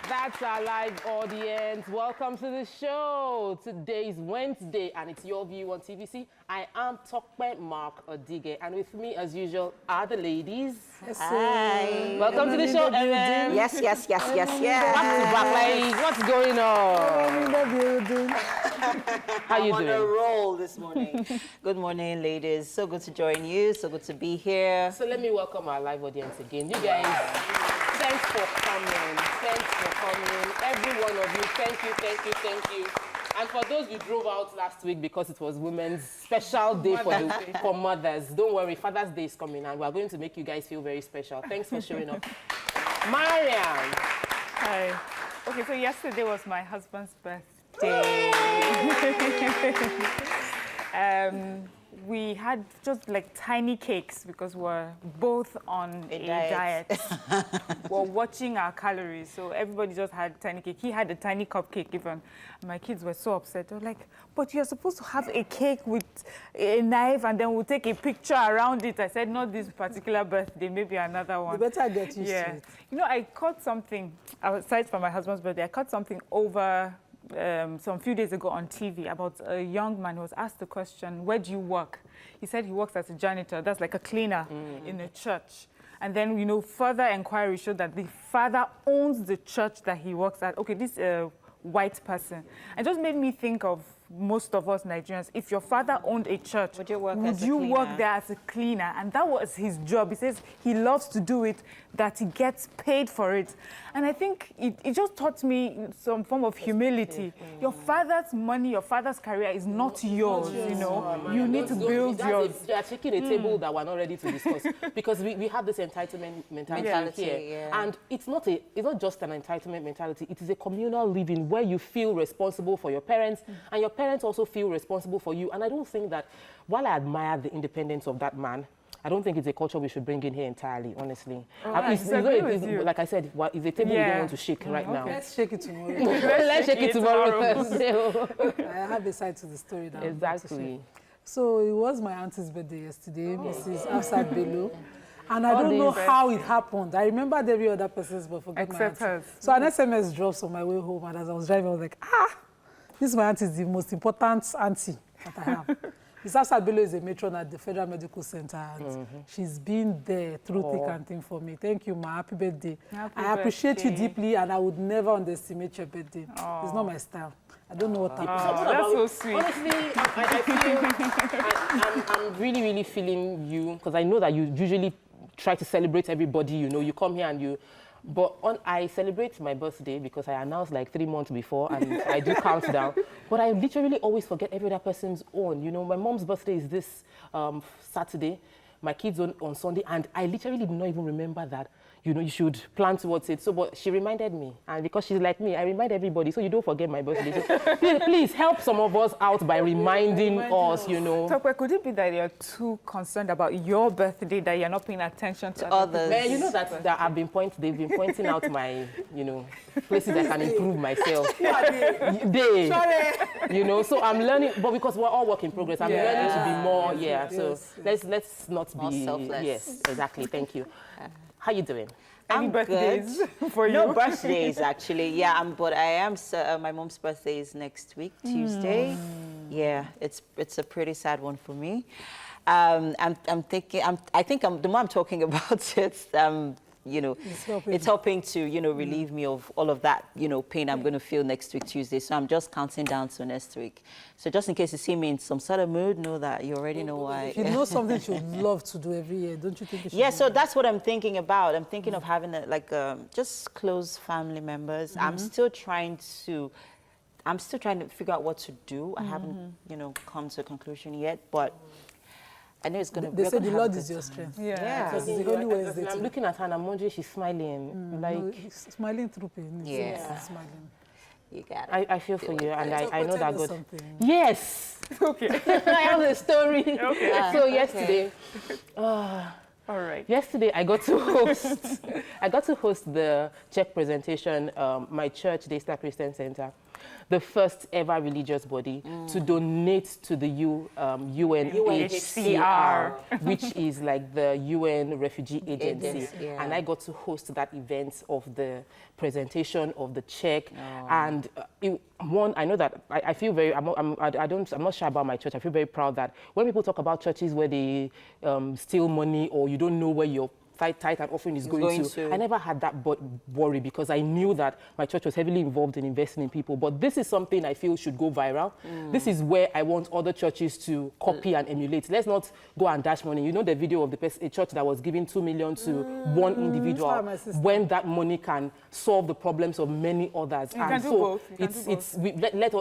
That's our live audience. Welcome to the show. Today is Wednesday and it's Your View on TVC. I am Tokpe Mark Odige, and with me, as usual, are the ladies. Yes, hi. Welcome to the show, Ellen. Yes. Back to back, ladies. What's going on? In the building. How you doing? On a roll this morning. Good morning, ladies. So good to join you. So good to be here. So let me welcome our live audience again. You guys, thanks for coming. Thanks for coming. Every one of you, thank you. And for those who drove out last week because it was Women's Special Day for mothers, don't worry, Father's Day is coming and we're going to make you guys feel very special. Thanks for showing up. Mariam. Hi. Okay, so yesterday was my husband's birthday. We had just like tiny cakes because we're both on a diet. We're watching our calories, so everybody just had tiny cake. He had a tiny cupcake even. My kids were so upset. They were like, but you're supposed to have a cake with a knife and then we'll take a picture around it. I said, not this particular birthday, maybe another one. You better get used to it. You know, I caught something, aside from my husband's birthday, I caught something over some few days ago on TV about a young man who was asked the question, where do you work? He said he works as a janitor, that's like a cleaner in a church. And then, you know, further inquiry showed that the father owns the church that he works at. Okay, this white person. It just made me think of most of us Nigerians. If your father owned a church, would you work there as a cleaner? And that was his job. He says he loves to do it, that he gets paid for it. And I think it just taught me some form of humility. Your father's money, your father's career is not yours, you know. You need to build yours. They are taking a table that we're not ready to discuss because we have this entitlement mentality here. Yeah. And it's not just an entitlement mentality. It is a communal living where you feel responsible for your parents and your parents also feel responsible for you. And I don't think that, while I admire the independence of that man, I don't think it's a culture we should bring in here entirely, honestly. Like I said, it's a table we don't want to shake right now. Let's shake it tomorrow. Let's shake it tomorrow. I have a side to the story now. Exactly. So it was my auntie's birthday yesterday, Mrs. Afsat Bello. And I don't know how it happened. I remembered every other person's, but forgot my auntie. So an SMS drops on my way home, and as I was driving, I was like, this my auntie is the most important auntie that I have. Mrs. Afsat Bello is a matron at the Federal Medical Center, and she's been there through thick and thin for me. Thank you, ma. Happy birthday. I appreciate you deeply, and I would never underestimate your birthday. It's not my style. I don't know what happened. That's so sweet. Honestly, I'm really, really feeling you, because I know that you usually try to celebrate everybody, you know. You come here and you... But I celebrate my birthday because I announced like 3 months before and I do countdown. But I literally always forget every other person's own. You know, my mom's birthday is this Saturday, my kids on Sunday, and I literally did not even remember that, you know, you should plan towards it. So, but she reminded me, and because she's like me, I remind everybody, so you don't forget my birthday. So, please help some of us out by reminding us, you know. Tokwe, could it be that you're too concerned about your birthday that you're not paying attention to others? Man, you know that they've been pointing out my, you know, places I can improve myself. You know, so I'm learning, but because we're all work in progress, I'm learning to be more, so let's not more be selfless. Yes, exactly. Thank you. How you doing? Any birthdays for you? No birthdays, actually. Yeah, but I am. My mom's birthday is next week, Tuesday. Yeah, it's a pretty sad one for me. I think the more I'm talking about it, you know, it's helping to, you know, relieve me of all of that, you know, pain I'm going to feel next week, Tuesday. So I'm just counting down to next week. So just in case you see me in some sort of mood, know that you already know why. If you know something you would love to do every year, don't you think you should? Yeah, so that's what I'm thinking about. I'm thinking of having just close family members. I'm still trying to figure out what to do. I haven't, you know, come to a conclusion yet, but I know it's going to be. They say the Lord is your strength. Yeah. Because it's the only way is I'm looking at her and I'm wondering, she's smiling. No, smiling through pain. Yeah. Smiling. You got it. I feel for you, and I know that God. Something. Yes. Okay. I have a story. Okay. So yesterday, All right. Yesterday, I got to host the check presentation, my church, Daystar Christian Center, the first ever religious body to donate to the UNHCR, which is like the UN Refugee Agency. Yeah. And I got to host that event of the presentation of the check. And I know that I feel very, I'm not sure about my church. I feel very proud that when people talk about churches where they steal money or you don't know where your tithe and offering is going to. I never had that worry because I knew that my church was heavily involved in investing in people. But this is something I feel should go viral. This is where I want other churches to copy and emulate. Let's not go and dash money. You know the video of a church that was giving 2 million to one individual when that money can solve the problems of many others. You can do both.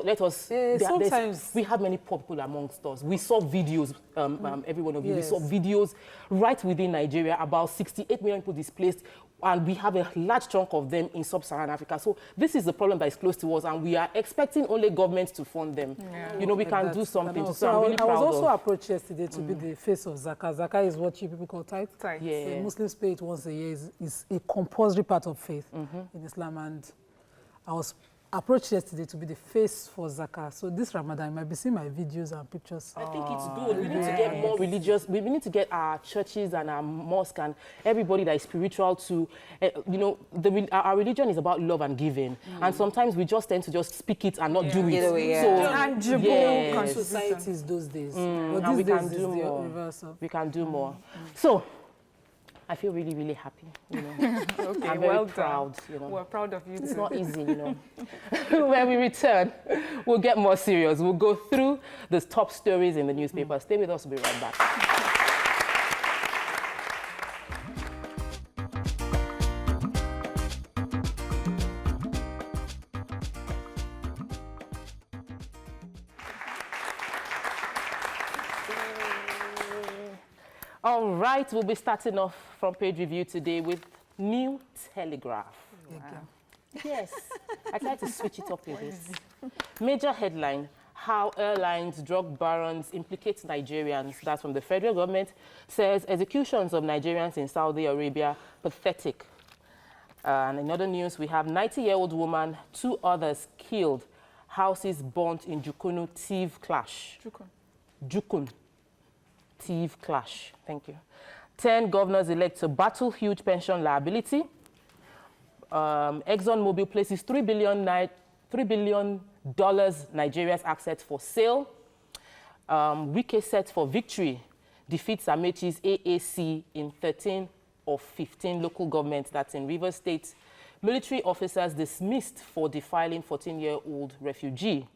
Let us. Sometimes we have many poor people amongst us. We saw videos, every one of you. We saw videos right within Nigeria about 68 million people displaced, and we have a large chunk of them in sub-Saharan Africa. So this is the problem that is close to us, and we are expecting only governments to fund them. You know, we can do something. So I'm really proud I was also approached yesterday to be the face of Zakah. Zakah is what you people call tithe. Yeah. So Muslims pay it once a year. Is a compulsory part of faith in Islam, and I was approached yesterday to be the face for Zakah. So this Ramadan, you might be seeing my videos and pictures. I think it's good. We need to get more religious. We need to get our churches and our mosque and everybody that is spiritual to, you know, our religion is about love and giving. And sometimes we just tend to just speak it and not do it. So tangible societies those days. But and these we days can is do the more. reversal. We can do more. So I feel really, really happy. You know, Okay, I'm very well proud. done. You know, We're proud of you it's too. not easy. You know, when we return, we'll get more serious. We'll go through the top stories in the newspaper. Stay with us. We'll be right back. All right, we'll be starting off front page review today with New Telegraph. Wow. Yes, I tried to switch it up with this. Major headline, how airlines, drug barons implicate Nigerians. That's from the federal government. Says executions of Nigerians in Saudi Arabia, pathetic. And in other news, we have 90-year-old woman, 2 others killed, houses burnt in Jukunu thief clash. Jukun. Thief clash. Thank you. 10 governors elect to battle huge pension liability. ExxonMobil places $3 billion Nigeria's assets for sale. Wike set for victory, defeats Amechi's AAC in 13 of 15 local governments. That's in Rivers State. Military officers dismissed for defiling 14-year-old refugee.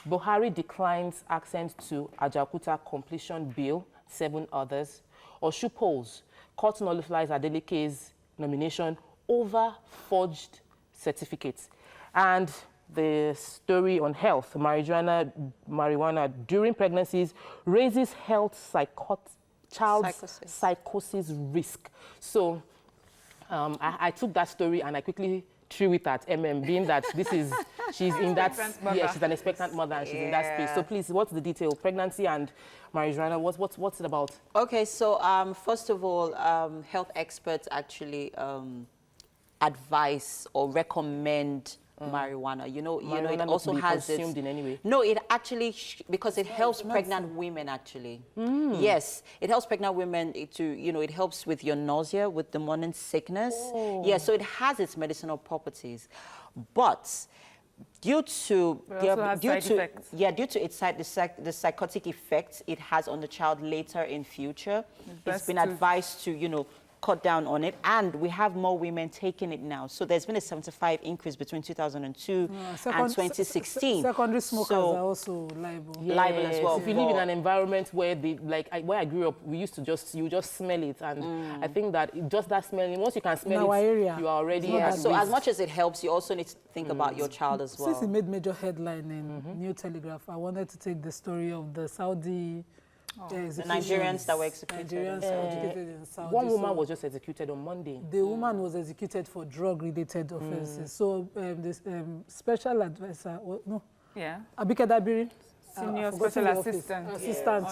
Buhari declines accent to Ajaokuta completion bill, 7 others. Oshu polls, court nullifies Adeleke's nomination over forged certificates. And the story on health, marijuana during pregnancies raises health child's psychosis risk. So I took that story and I quickly threw it at being that she's in that, she's an expectant mother and she's in that space. So please, what's the detail? Pregnancy and marijuana, what's it about? Okay, so first of all, health experts actually advise or recommend marijuana. You know, it also has its, consumed in any way. No, it actually because it helps pregnant women actually. Yes, it helps pregnant women to, you know, it helps with your nausea, with the morning sickness. Yeah, so it has its medicinal properties, but due to the psychotic effects it has on the child later in future, it's been advised to, you know, cut down on it, and we have more women taking it now. So there's been a 75 increase between 2002 and 2016. Secondary smokers are also liable. Yes. Liable as well. If you live in an environment where where I grew up, we used to you just smell it, and I think that just that smelling, once you can smell it, area, you are already so as much as it helps, you also need to think about your child as well. Since it made major headline in New Telegraph, I wanted to take the story of the Saudi the Nigerians that were executed. In Saudi. One woman was just executed on Monday. The woman was executed for drug-related offenses. So this special advisor, Abike Dabiri, Senior special assistant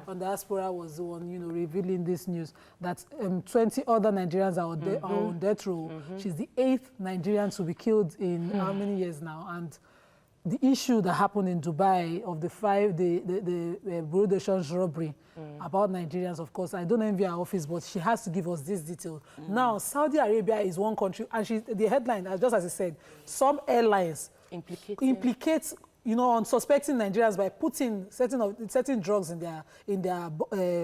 on diaspora was the one, you know, revealing this news that 20 other Nigerians are on death row. She's the 8th Nigerian to be killed in how many years now? And the issue that happened in Dubai of the Bureau de Change robbery about Nigerians, of course, I don't envy our office, but she has to give us this detail. Now, Saudi Arabia is one country, and the headline, just as I said, some airlines implicate, you know, on suspecting Nigerians by putting certain drugs in their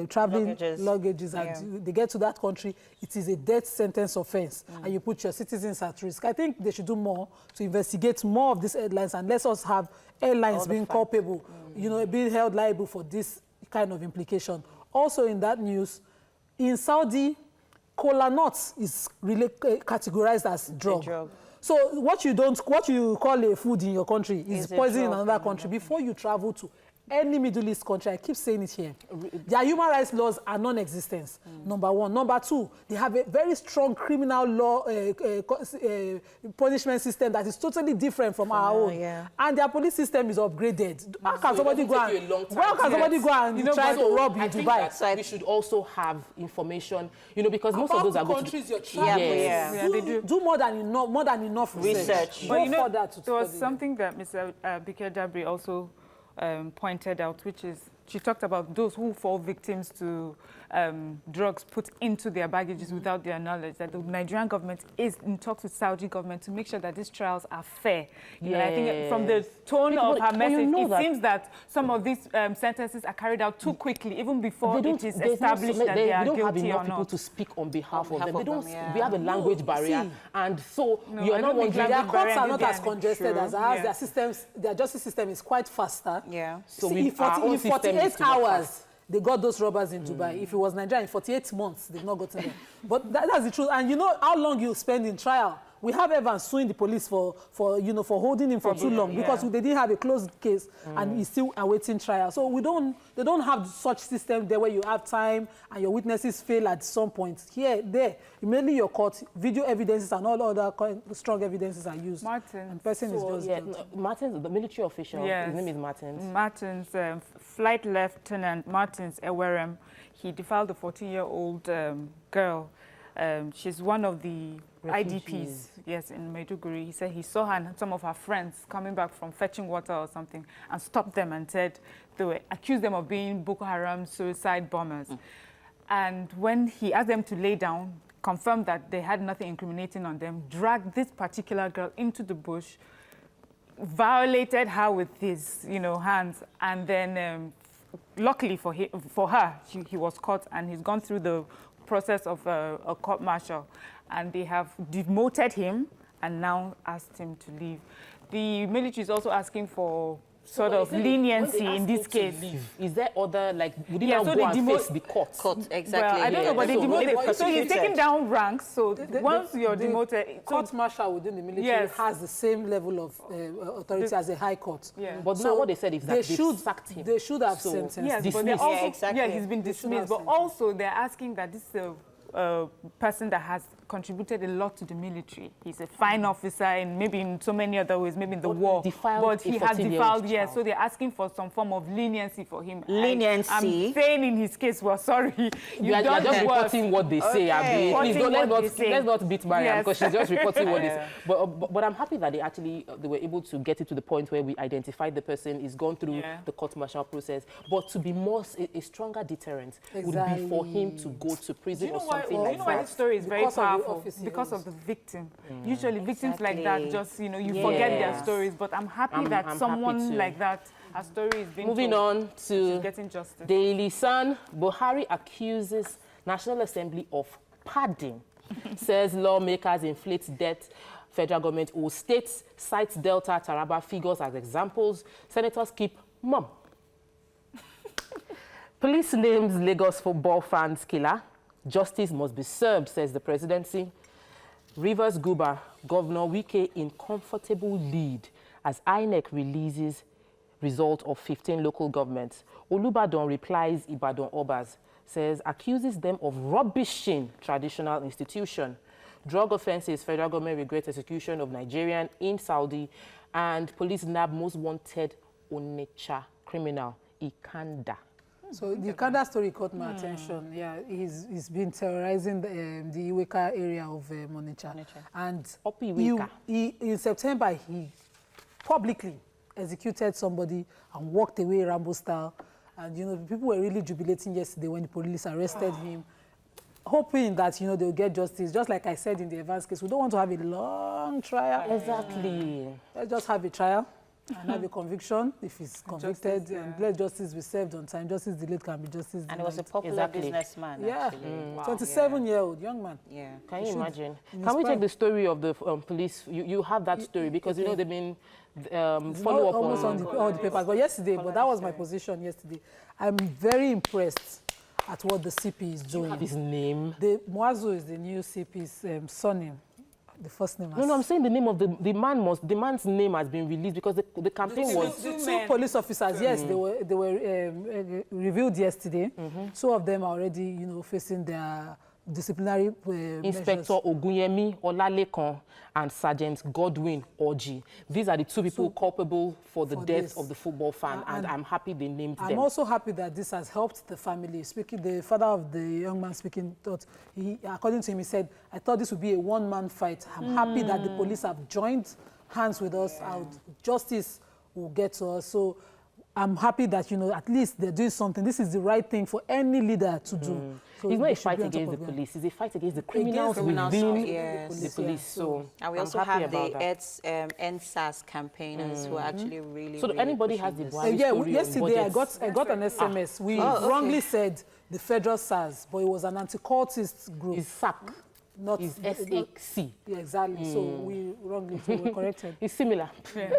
traveling luggages, and they get to that country, it is a death sentence offense, and you put your citizens at risk. I think they should do more to investigate more of these airlines, and let us have airlines being culpable, you know, being held liable for this kind of implication. Also in that news, in Saudi, cola nuts is really categorized as drug. So what you call a food in your country is poison in another country. Before you travel to any Middle East country, I keep saying it here, their human rights laws are non-existent, number one. Number two, they have a very strong criminal law punishment system that is totally different from our own. And their police system is upgraded. How can somebody go and try to rob you in Dubai? So we should also have information, you know, because most of those are countries you're traveling. Do more than enough research. But you know, there was something that Mr. Bike Dabri also pointed out, which is she talked about those who fall victims to drugs put into their baggages without their knowledge, that the Nigerian government is in talks with Saudi government to make sure that these trials are fair. You know, I think from the tone of her message, it seems that some of these sentences are carried out too quickly, even before it is established that they are guilty or not. We don't have enough people to speak on behalf of them. We have a language barrier, and so you're not wondering. Their courts are not as congested as ours. Their systems, their justice system is quite faster. So in 48 hours, they got those robbers in Dubai. If it was Nigeria, in 48 months, they've not gotten them. But that's the truth. And you know how long you spend in trial. We have Evans suing the police for holding him for too long because they didn't have a closed case and he's still awaiting trial. So they don't have such system there where you have time and your witnesses fail at some point. Here, there, immediately your court, video evidences and all other strong evidences are used. Martins. And person is just Martins, the military official, his name is Martins. Martins, Flight Lieutenant Martins Ewerem, he defiled a 14-year-old girl. She's one of the IDPs, in Maiduguri. He said he saw her and some of her friends coming back from fetching water or something and stopped them and said accused them of being Boko Haram suicide bombers. And when he asked them to lay down, confirmed that they had nothing incriminating on them, dragged this particular girl into the bush, violated her with his hands, and then luckily for her, he was caught and he's gone through the process of a court-martial, and they have demoted him and now asked him to leave. The military is also asking for sort of leniency in this case. Is there other, like, would he now go and face the court? Exactly. Well, I don't know, but they demoted. So he's taking down ranks. So once you're demoted, court-martial within the military has the same level of authority as a high court. But now what they said is that they sacked him. They should have sentenced him. Yes, but he's been dismissed. But also they're asking that this person that has contributed a lot to the military. He's a fine officer and maybe in so many other ways, maybe in the war. But he has defiled, so they're asking for some form of leniency for him. Leniency? I'm saying in his case, well, sorry. You're just reporting what they say, Abby. Let's not beat Mariam because she's just reporting what they say. But I'm happy that they were able to get it to the point where we identified the person, is gone through the court-martial process. But to be a stronger deterrent would be for him to go to prison or something like that. You know why this story is very powerful? Because of the victim. Usually victims like that just, you forget their stories. But I'm happy that someone like that, her story is being Moving on to getting justice. Daily Sun, Buhari accuses National Assembly of padding. Says lawmakers inflate debt. Federal government owes states. Cites Delta, Taraba figures as examples. Senators keep mum. Police names Lagos football fans killer. Justice must be served, says the presidency. Rivers Guba, Governor Wike in comfortable lead as INEC releases result of 15 local governments. Olubadan replies Ibadan Obas, says accuses them of rubbishing traditional institution. Drug offences, federal government regrets execution of Nigerian in Saudi, and police nab most wanted Onitsha criminal, Ikanda. So the Ikanda story caught my attention. Yeah, he's been terrorizing the Iweka area of Onitsha. And in September, he publicly executed somebody and walked away Rambo style. And, you know, people were really jubilating yesterday when the police arrested him, hoping that, you know, they'll get justice. Just like I said in the Evans case, we don't want to have a long trial. Exactly. Let's just have a trial and have a conviction if he's convicted, and let justice be served on time. Justice delayed can be justice denied. And he was a popular businessman, actually. Wow. 27-year-old young man. Yeah. Can you imagine? Can we take the story of the police? You have that story because, you know, they've been follow up almost on all the papers. But yesterday, that was my position yesterday. I'm very impressed at what the CP is doing. You have his name? Mwazu is the new CP's surname. The first name. No, I'm saying the name of the man's name has been released because the campaign was. The two police officers, yes, they were revealed yesterday. Two of them are already, you know, facing their disciplinary Inspector Ogunyemi Olalekan and Sergeant Godwin Oji. These are the two people culpable for the death of the football fan, and I'm happy they named them. I'm also happy that this has helped the family. Speaking, the father of the young man speaking, according to him, he said, "I thought this would be a one-man fight. I'm happy that the police have joined hands with us. Justice will get to us." So I'm happy that, you know, at least they're doing something. This is the right thing for any leader to do. So it's not a fight against the police. It's a fight against the criminals within the police. So and we also have the NSAS campaigners who are actually really. So anybody has the Buhari story yesterday I got an SMS. We wrongly said the federal SARS, but it was an anti-cultist group. It's SAC. Not SAC. Yeah, exactly. So we wrongly were corrected. It's similar. Yeah.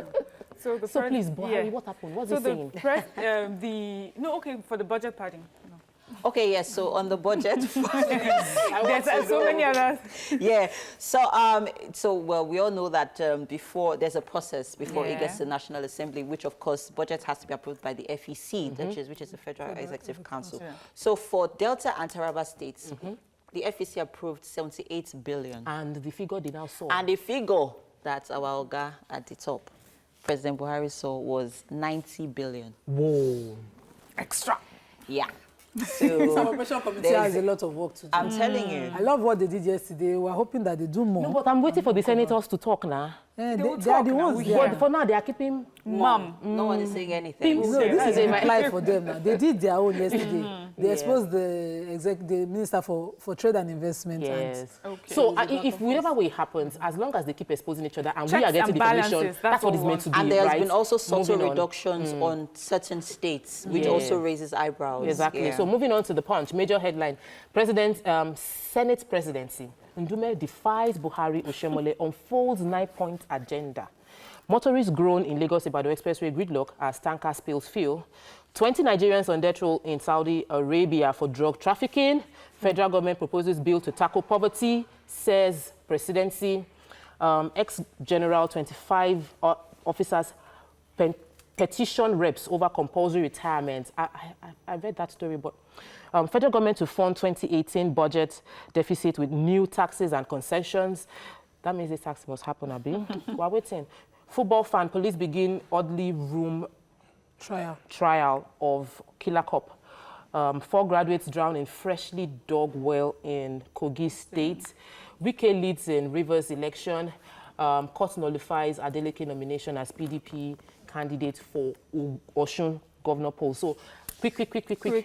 So please, Buhari, what happened? What's he saying? For the budget padding. Okay, yes. So on the budget, there's so many others. Yeah. So we all know that before there's a process before it gets to the National Assembly, which of course budget has to be approved by the FEC, which is the Federal Executive Council. Yeah. So for Delta and Taraba states, the FEC approved 78 billion. And the figure did now soar. And the figure that our Oga at the top, President Buhari, saw was 90 billion. Whoa. Extra. Yeah. So Celebration Committee has a lot of work to do. I'm telling you. I love what they did yesterday. We're hoping that they do more. No, but I'm waiting for the senators to talk now. They are the ones. But for now, they are keeping mum. No one is saying anything. No, this is a reply for them now. They did their own yesterday. They exposed the Minister for Trade and Investment. Yes. So if whatever way happens, as long as they keep exposing each other and we are getting the permission, that's what it's meant to be. And there has been also subtle reductions on certain states, which also raises eyebrows. Exactly. Yeah. So moving on to the Punch, major headline: Senate presidency. Ndume defies Buhari Oshemole, unfolds 9-point agenda. Motorists groan in Lagos-Ibadan Expressway gridlock as tanker spills fuel. 20 Nigerians on death row in Saudi Arabia for drug trafficking. Federal government proposes bill to tackle poverty, says presidency. Ex-general 25 officers petition reps over compulsory retirement. I read that story, but federal government to fund 2018 budget deficit with new taxes and concessions. That means this tax must happen, Abi. We're waiting. Football fan, police begin oddly room trial of Killer Cop. 4 graduates drown in freshly dug well in Kogi State. Wike leads in Rivers election. Court nullifies Adeleke nomination as PDP candidate for Osun governor poll. So, quick.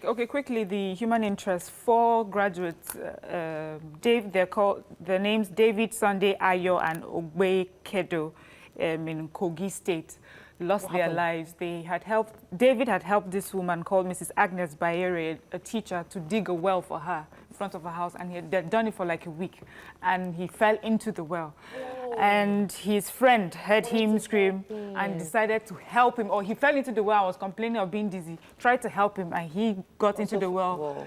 Okay, quickly, the human interest. 4 graduates, their names David, Sunday, Ayo, and Ogbe Kedo in Kogi State, lost their lives. David had helped this woman called Mrs. Agnes Bayere, a teacher, to dig a well for her in front of her house, and they'd done it for like a week, and he fell into the well. And his friend heard him scream and decided to help him, or he fell into the well, was complaining of being dizzy, tried to help him, and he got into the well. Whoa.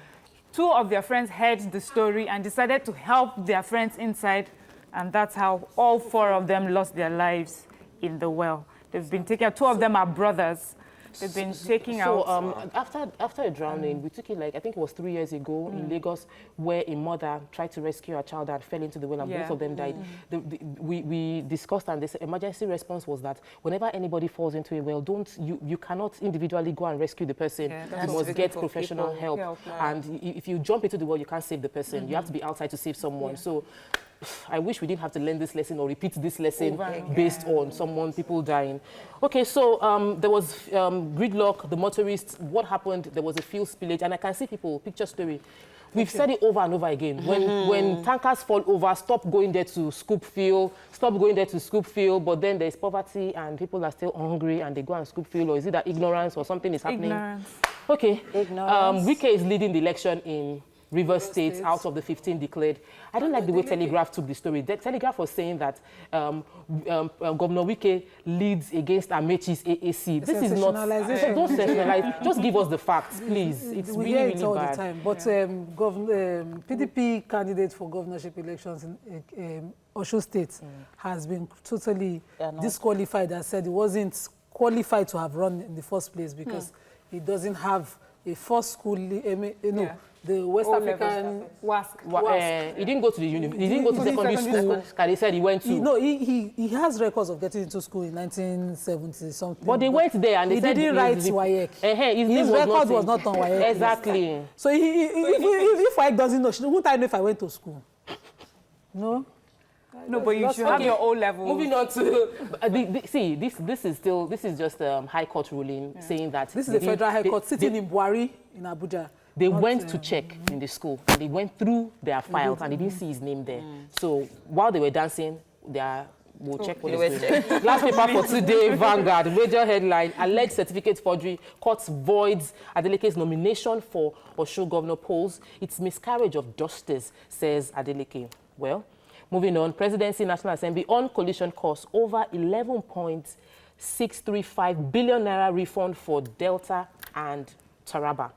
2 of their friends heard the story and decided to help their friends inside, and that's how all 4 of them lost their lives in the well. They've been taken. 2 of them are brothers. they've been taking out. After a drowning, we took it like, I think it was 3 years ago in Lagos, where a mother tried to rescue her child and fell into the well, and both of them died. We discussed, and this emergency response was that whenever anybody falls into a well, you cannot individually go and rescue the person. You must get professional help. And if you jump into the well, you can't save the person. You have to be outside to save someone. So I wish we didn't have to learn this lesson or repeat this lesson based on people dying. Okay, so there was gridlock, the motorists, what happened? There was a fuel spillage, and I can see people, picture story. We've said it over and over again. When tankers fall over, stop going there to scoop fuel, but then there's poverty and people are still hungry and they go and scoop fuel, or is it that ignorance or something is happening? Ignorance. Okay. Ignorance. Wike is leading the election in Rivers State out of the 15 declared. I don't like the way Telegraph took the story. The Telegraph was saying that Governor Wike leads against Amechi's AAC. This is not... Don't sensationalize. Just give us the facts, please. It's we really, hear it really all bad. the time. But PDP candidate for governorship elections in Osun State has been totally disqualified and said he wasn't qualified to have run in the first place because he doesn't have a first school, the West African WASC. He didn't go to the he didn't go to secondary school. He said he went to. He has records of getting into school in 1970 something. But they went there and they said he didn't write WAEC. His record was not on WAEC. Exactly. So if WAEC doesn't know, won't I know if I went to school? No. No, but you should have your O level. Moving on to see, this is just High Court ruling saying that this is the Federal High Court sitting in Buhari in Abuja. They went to check in the school. And they went through their files and they didn't see his name there. So while they were dancing, we'll check what is going. Last paper for today, Vanguard, major headline, alleged certificate forgery, court voids Adeleke's nomination for Osun governor polls. It's miscarriage of justice, says Adeleke. Well, moving on, Presidency National Assembly on coalition costs over 11.635 billion naira refund for Delta and Taraba.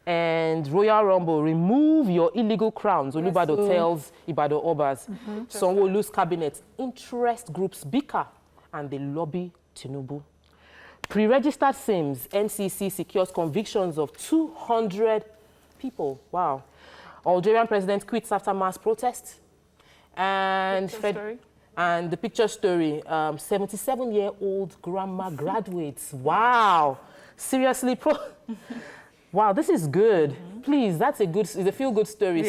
And Royal Rumble, remove your illegal crowns. Olubado tells Ibadan Obas. Sanwo-Olu's cabinet, interest groups bicker and they lobby Tinubu. Pre-registered SIMs, NCC secures convictions of 200 people. Wow. Algerian president quits after mass protest. And the picture story, 77-year-old grandma graduates. Wow. Seriously, wow, this is good. Please, it's a feel-good story.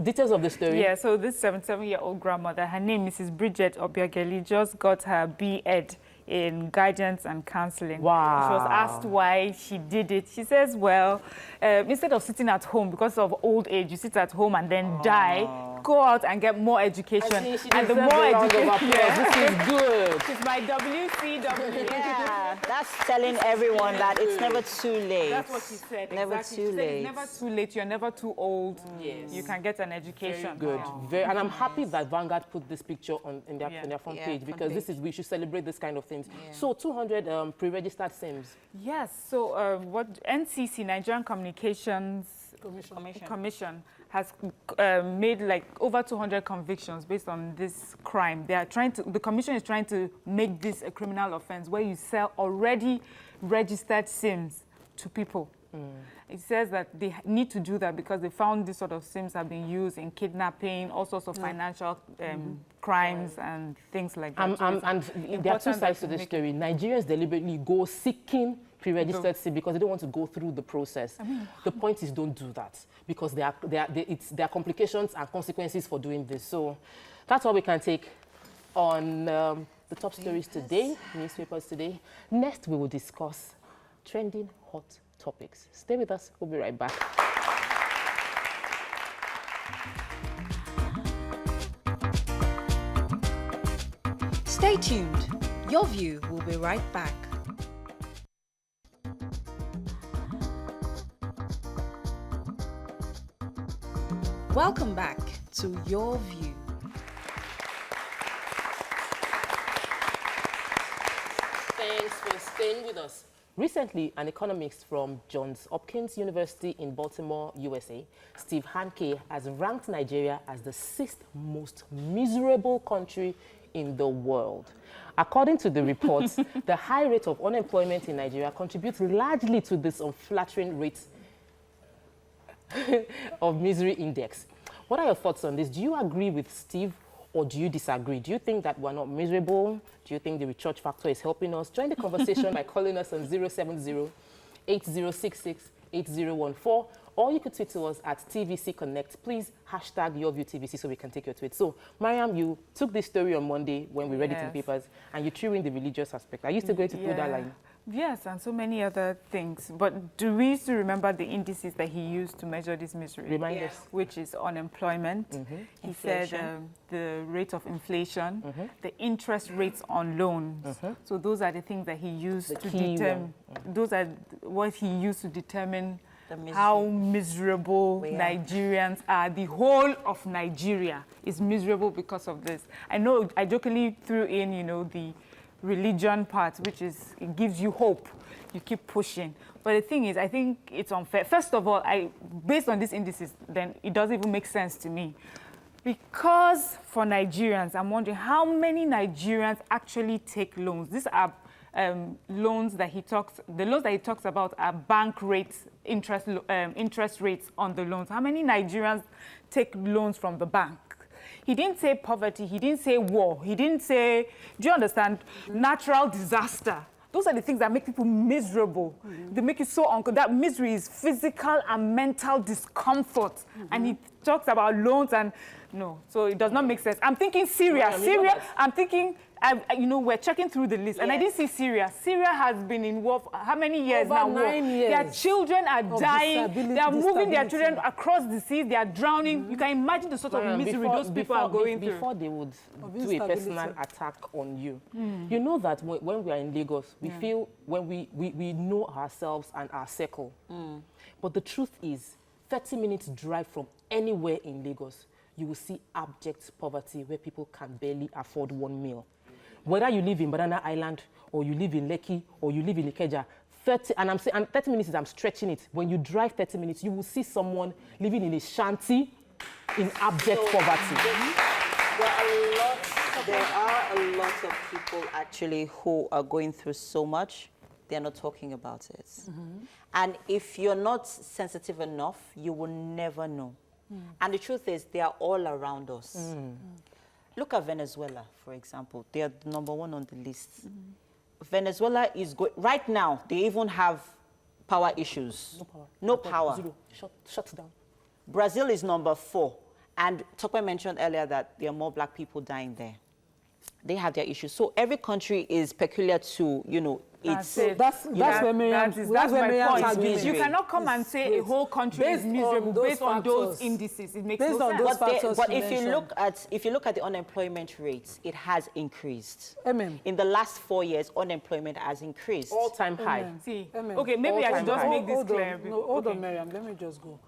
Details of the story. Yeah, so this 77-year-old grandmother, her name is Mrs. Bridget Obiageli, just got her B.Ed in guidance and counseling. Wow. She was asked why she did it. She says, well, instead of sitting at home because of old age, you sit at home and then die, go out and get more education. And the more education, this is good. She's my WCW. Yeah, that's telling everyone that it's never too late. That's what she said. Never exactly. too late. It's never too late. You're never too old. Yes. You can get an education. Very good. And I'm happy that Vanguard put this picture in their front page because we should celebrate this kind of things. Yeah. So 200 pre-registered SIMs. Yes. So what NCC, Nigerian Communications Commission has made like over 200 convictions based on this crime. The commission is trying to make this a criminal offense where you sell already registered SIMs to people. It says that they need to do that because they found this sort of SIMs have been used in kidnapping, all sorts of financial crimes and things like that. And there are two sides to the story. Nigerians deliberately go seeking pre-registered SIM because they don't want to go through the process. The point is don't do that because there are complications and consequences for doing this. So that's all we can take on the top stories today, newspapers today. Next, we will discuss trending hot topics. Stay with us. We'll be right back. Stay tuned. Your View will be right back. Welcome back to Your View. Thanks for staying with us. Recently, an economist from Johns Hopkins University in Baltimore, USA, Steve Hanke, has ranked Nigeria as the 6th most miserable country in the world. According to the report, the high rate of unemployment in Nigeria contributes largely to this unflattering rate of misery index. What are your thoughts on this? Do you agree with Steve or do you disagree? Do you think that we're not miserable? Do you think the recharge factor is helping us? Join the conversation by calling us on 070-8066-8014, or you could tweet to us at TVC Connect. Please hashtag YourViewTVC so we can take your tweet. So, Mariam, you took this story on Monday when we read it in the papers, and you threw in the religious aspect. Are you still going to pull that line? Yes, and so many other things. But do we still remember the indices that he used to measure this misery? Remind us. Which is unemployment. He said the rate of inflation, the interest rates on loans. So those are the things that he used to determine. Those are what he used to determine how miserable Nigerians are. The whole of Nigeria is miserable because of this. I know I jokingly threw in, you know, the religion part, which is, it gives you hope. You keep pushing. But the thing is, I think it's unfair. First of all, based on these indices, then it doesn't even make sense to me. Because for Nigerians, I'm wondering how many Nigerians actually take loans. These are loans that he talks about are bank rates, interest rates on the loans. How many Nigerians take loans from the bank? He didn't say poverty, he didn't say war, he didn't say, do you understand, natural disaster. Those are the things that make people miserable. They make you so uncomfortable. That misery is physical and mental discomfort. And he talks about loans and, no, so it does not make sense. I'm thinking Syria. I'm thinking, you know, we're checking through the list, and I didn't see Syria. Syria has been in war for how many years now? Over 9 years. Their children are dying. They are moving their children across the seas. They are drowning. You can imagine the sort of misery those people are going through. Before they would do a personal attack on you. You know that when we are in Lagos, we feel, when we know ourselves and our circle. But the truth is, 30 minutes drive from anywhere in Lagos, you will see abject poverty where people can barely afford one meal. Whether you live in Banana Island, or you live in Lekki, or you live in Ikeja, 30 minutes is, I'm stretching it. When you drive 30 minutes, you will see someone living in a shanty in abject poverty. There are a lot of people actually who are going through so much, they're not talking about it. And if you're not sensitive enough, you will never know. And the truth is, they are all around us. Look at Venezuela, for example. They are number one on the list. Venezuela is going, right now, they even have power issues. No power. Zero. Shut down. Brazil is number 4. And Tokwe mentioned earlier that there are more black people dying there. They have their issues. So every country is peculiar to, you know, That's That's where Miriam's point. You cannot come and say a whole country is miserable based on those indices. It makes no sense. But if you look at the unemployment rates, it has increased. In the last 4 years, unemployment has increased. All-time high. See, okay, maybe I should just make this clear. Hold on, Miriam. Let me just go.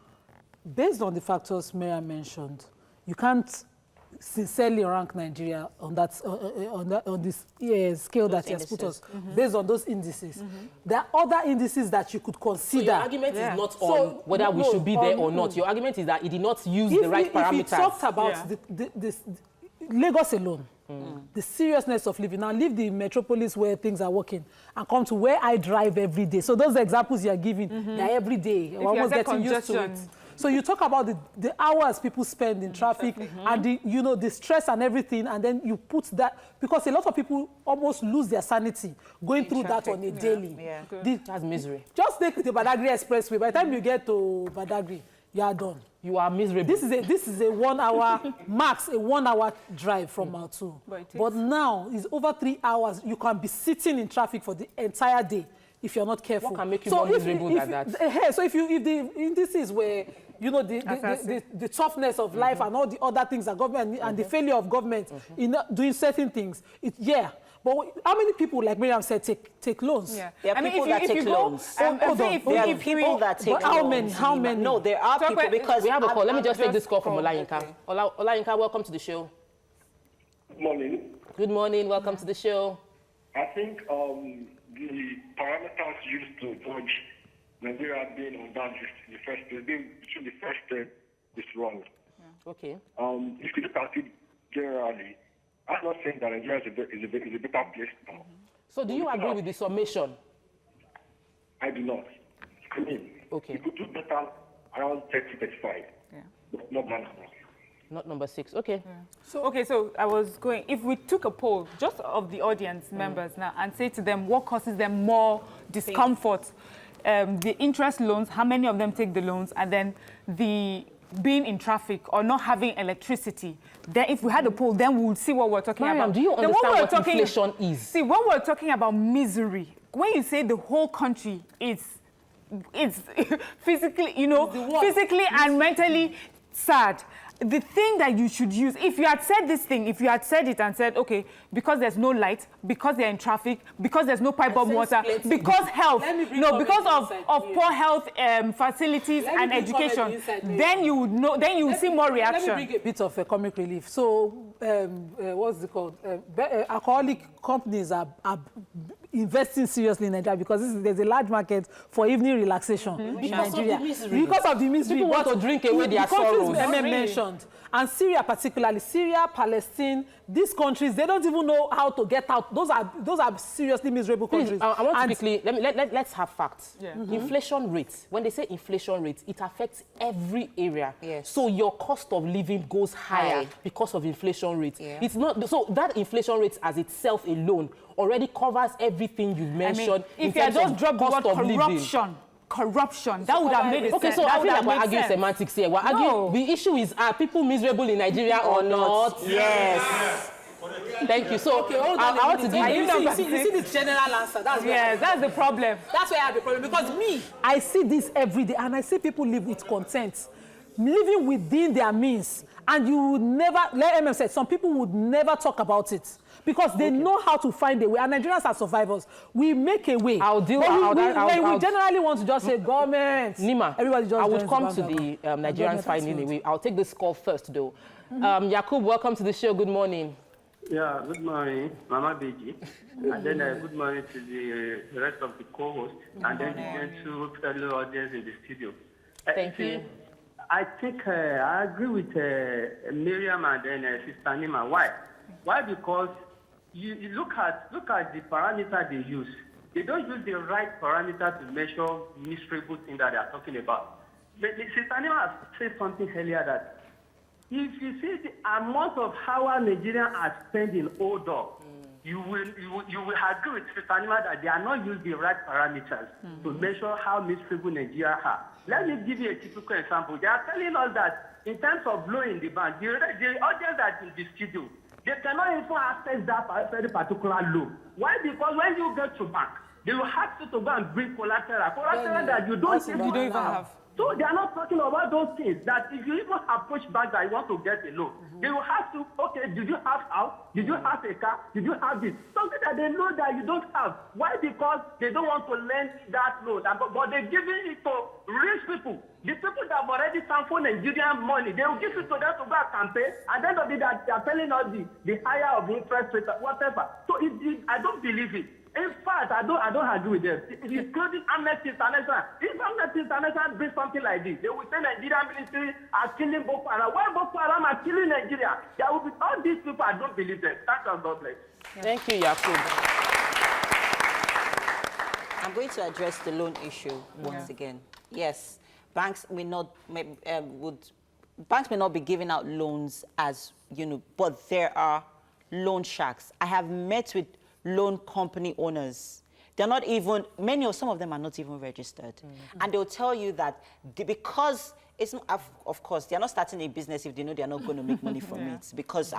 Based on the factors Miriam mentioned, you can't sincerely rank Nigeria on that on this scale that he has put us based on those indices. There are other indices that you could consider. So your argument is not on whether we should be there or not. Your argument is that it did not use the right parameters. If he talks about this Lagos alone, the seriousness of living. Now leave the metropolis where things are working and come to where I drive every day. So those examples you are giving, they're every day. We're almost getting used to it. So you talk about the hours people spend in traffic and the stress and everything, and then you put that, because a lot of people almost lose their sanity going through that on a daily. That's misery. Just take the Badagry Expressway. By the time you get to Badagry, you are done. You are miserable. This is a 1 hour max, a 1 hour drive from Mautu. But now it's over 3 hours. You can be sitting in traffic for the entire day if you're not careful. What can make you more miserable than that? So if the indices where the toughness of life and all the other things that government and the failure of government in doing certain things, but how many people, like Miriam said, take loans? There are people that take loans. There are people that take loans. How many? No, there are people, because we have a call. Let me just take this call from Olayinka. Olayinka, welcome to the show. Good morning. Good morning. Welcome to the show. I think the parameters used to judge Nigeria being on that list in the first place, between the first is wrong. Okay. If you look at it generally, I'm not saying that Nigeria is a better place now. So do you agree with the summation? I do not. I mean, okay. We could do better around 30, 35. Yeah. But not number 6. Not number 6. Okay. Yeah. So I was going, if we took a poll just of the audience members now and say to them what causes them more discomfort, the interest loans, how many of them take the loans, and then the being in traffic or not having electricity, then if we had a poll, then we would see what we're talking Mariam, about. do you understand what inflation is? See, when we're talking about misery, when you say the whole country is physically, physically and mentally sad, the thing that you should use, if you had said this thing, if you had said it and said, okay, because there's no light, because they're in traffic, because there's no pipe bomb water, because health, because of poor health facilities and education, then you would know, then you will see more reaction. Let me bring a bit of a comic relief. So, what's it called? Alcoholic companies are investing seriously in Nigeria because there's a large market for evening relaxation in Nigeria. Because of the misery. People want to drink away their sorrows. Mentioned. And Syria particularly, Syria, Palestine, these countries, they don't even know how to get out. Those are seriously miserable countries. I want to quickly, let's have facts. Yeah. Inflation rates, when they say inflation rates, it affects every area. Yes. So your cost of living goes higher because of inflation rates. Yeah. It's not, so that inflation rate as itself alone already covers everything you've mentioned. I mean, if you had just dropped the word corruption, that would have made it. Okay, so I feel like we're arguing semantics here. We're arguing, the issue is, are people miserable in Nigeria or not? Yes. Thank you. So, okay, hold on I want to give you see the general answer. That's the problem. That's where I have the problem. Because I see this every day, and I see people live with content, living within their means. And you would never, let MM say, some people would never talk about it. Because they know how to find a way. And Nigerians are survivors. We make a way. We generally want to just say, government. Nima, everybody just I would come to the Nigerians finding a way. I'll take this call first, though. Yakub, welcome to the show. Good morning. Yeah, good morning, Mama Beji. And then good morning to the rest of the co-hosts. And then the two fellow audience in the studio. Thank you. I think I agree with Miriam and then Sister Nima. Why? Why? Because you look at the parameter they use. They don't use the right parameter to measure miserable things that they are talking about. Sister Nima said something earlier that if you see the amount of how Nigerians are spending hold up, you will agree with Sister Nima that they are not using the right parameters to measure how miserable Nigeria are. Let me give you a typical example. They are telling us that in terms of loan in the bank, the audience that is in the studio, they cannot even access that very particular loan. Why? Because when you get to bank, they will ask you to go and bring collateral that you don't even have. So they are not talking about those things, that if you even approach bank that you want to get a loan, they will have to, okay, did you have house? Did you have a car? Did you have this? Something that they know that you don't have. Why? Because they don't want to lend that loan. But they're giving it to rich people. The people that have already transferred Nigerian money, they will give it to them to go and campaign, and then they are telling us the higher of interest rate, whatever. So I don't believe it. In fact, I don't agree with them. Including Amnesty International. If Amnesty International brings something like this, they will say Nigerian military are killing Boko Haram. When Boko Haram are killing Nigeria, there will be all these people. I don't believe them. Thank you, God bless. Thank you, Yakub. I'm going to address the loan issue once again. Yes, banks may not be giving out loans as but there are loan sharks. I have met with loan company owners. They're not even, some of them are not even registered. And they'll tell you that because it's not, of course, they're not starting a business if they know they're not going to make money from it. Because,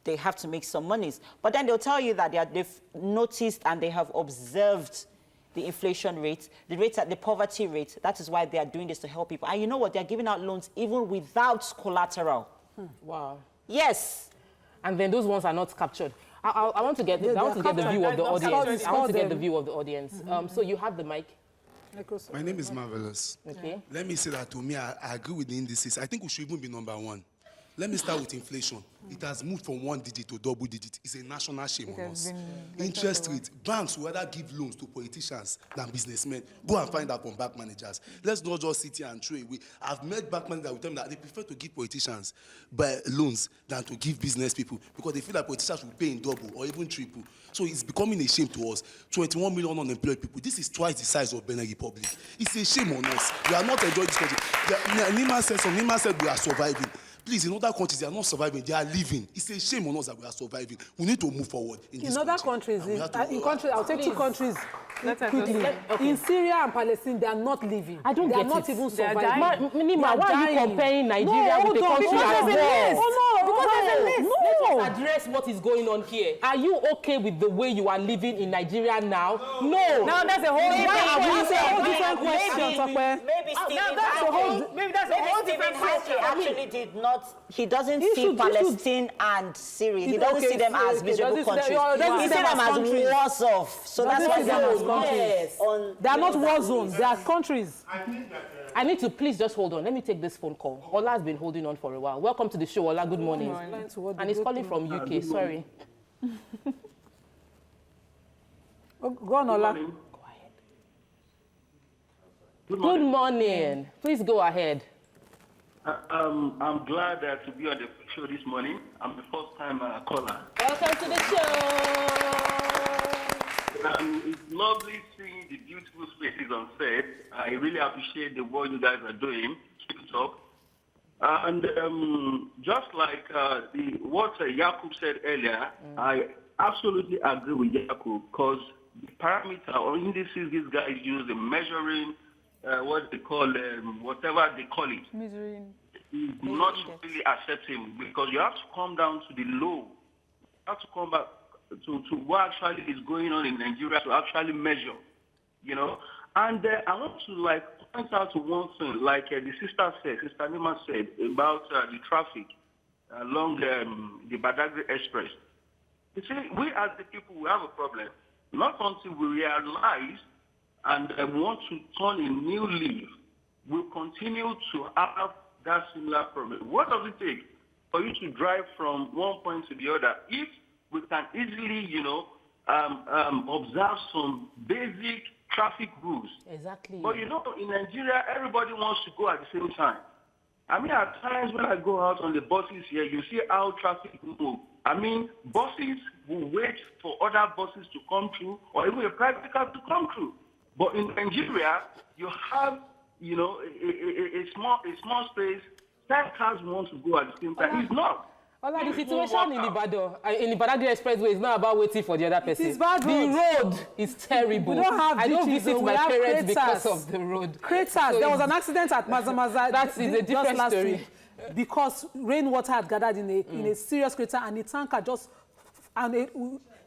they have to make some monies. But then they'll tell you that they've noticed and they have observed the inflation rate, the poverty rate. That is why they are doing this to help people. And you know what? They're giving out loans even without collateral. Wow. Yes. And then those ones are not captured. I want to get the view of the audience. So you have the mic. My name is Marvelous. Okay. Let me say that to me, I agree with the indices. I think we should even be number one. Let me start with inflation. It has moved from 1 digit to double digit. It's a national shame on us. Interest rate. Banks will rather give loans to politicians than businessmen. Go and find out from bank managers. Let's not just sit here and throw away. I've met bank managers that will tell me that they prefer to give politicians loans than to give business people because they feel that politicians will pay in double or even triple. So it's becoming a shame to us. 21 million unemployed people. This is twice the size of Benin Republic. It's a shame on us. We are not enjoying this country. Nima said we are surviving. Please, in other countries, they are not surviving, they are living. It's a shame on us that we are surviving. We need to move forward in this other country. countries, I'll take 2 countries quickly. Okay. In Syria and Palestine, they are not living. I don't they get are not it. even They are surviving. Nima, why are you comparing Nigeria with a country at war? Because there's a list. Let us address what is going on here. Are you okay with the way you are living in Nigeria now? No. Now that's a whole different question. Maybe that's a whole different question. Actually did not. He doesn't see Palestine and Syria. He doesn't see them as miserable countries. He sees them as wars off. So that's why they are countries. They are not war zones. They are countries. I need to please just hold on. Let me take this phone call. Ola has been holding on for a while. Welcome to the show, Ola. Good morning. And he's calling from UK. Sorry. Go on, Ola. Go ahead. Good morning. Please go ahead. I'm glad to be on the show this morning. I'm the first-time caller. Welcome to the show. It's lovely seeing the beautiful spaces on set. I really appreciate the work you guys are doing. Keep it up. And just like what Yakub said earlier, I absolutely agree with Yakub because the parameter or indices these guys use in measuring what they call, whatever they call it, is not really acceptable because you have to come down to the low. You have to come back to what actually is going on in Nigeria to actually measure, you know. And I want to point out to one thing, like the Sister Nima said about the traffic along the Badagry Express. You see, we as the people, we have a problem. Not until we realize and want to turn a new leaf, we'll continue to have that similar problem. What does it take for you to drive from one point to the other? If we can easily, observe some basic traffic rules. Exactly. But in Nigeria, everybody wants to go at the same time. I mean, at times when I go out on the buses here, you see how traffic moves. I mean, buses will wait for other buses to come through or even a private car to come through. But in Nigeria, you have, a small space. 10 cars want to go at the same time. It's not. The situation in the Badagry Expressway is not about waiting for the other person. It's bad road. The road is terrible. We don't have I don't ditches, visit we my have parents craters. because of the road. Craters. So there was an accident at Mazamaza. That is a different story. Because rainwater had gathered in a serious crater and the tanker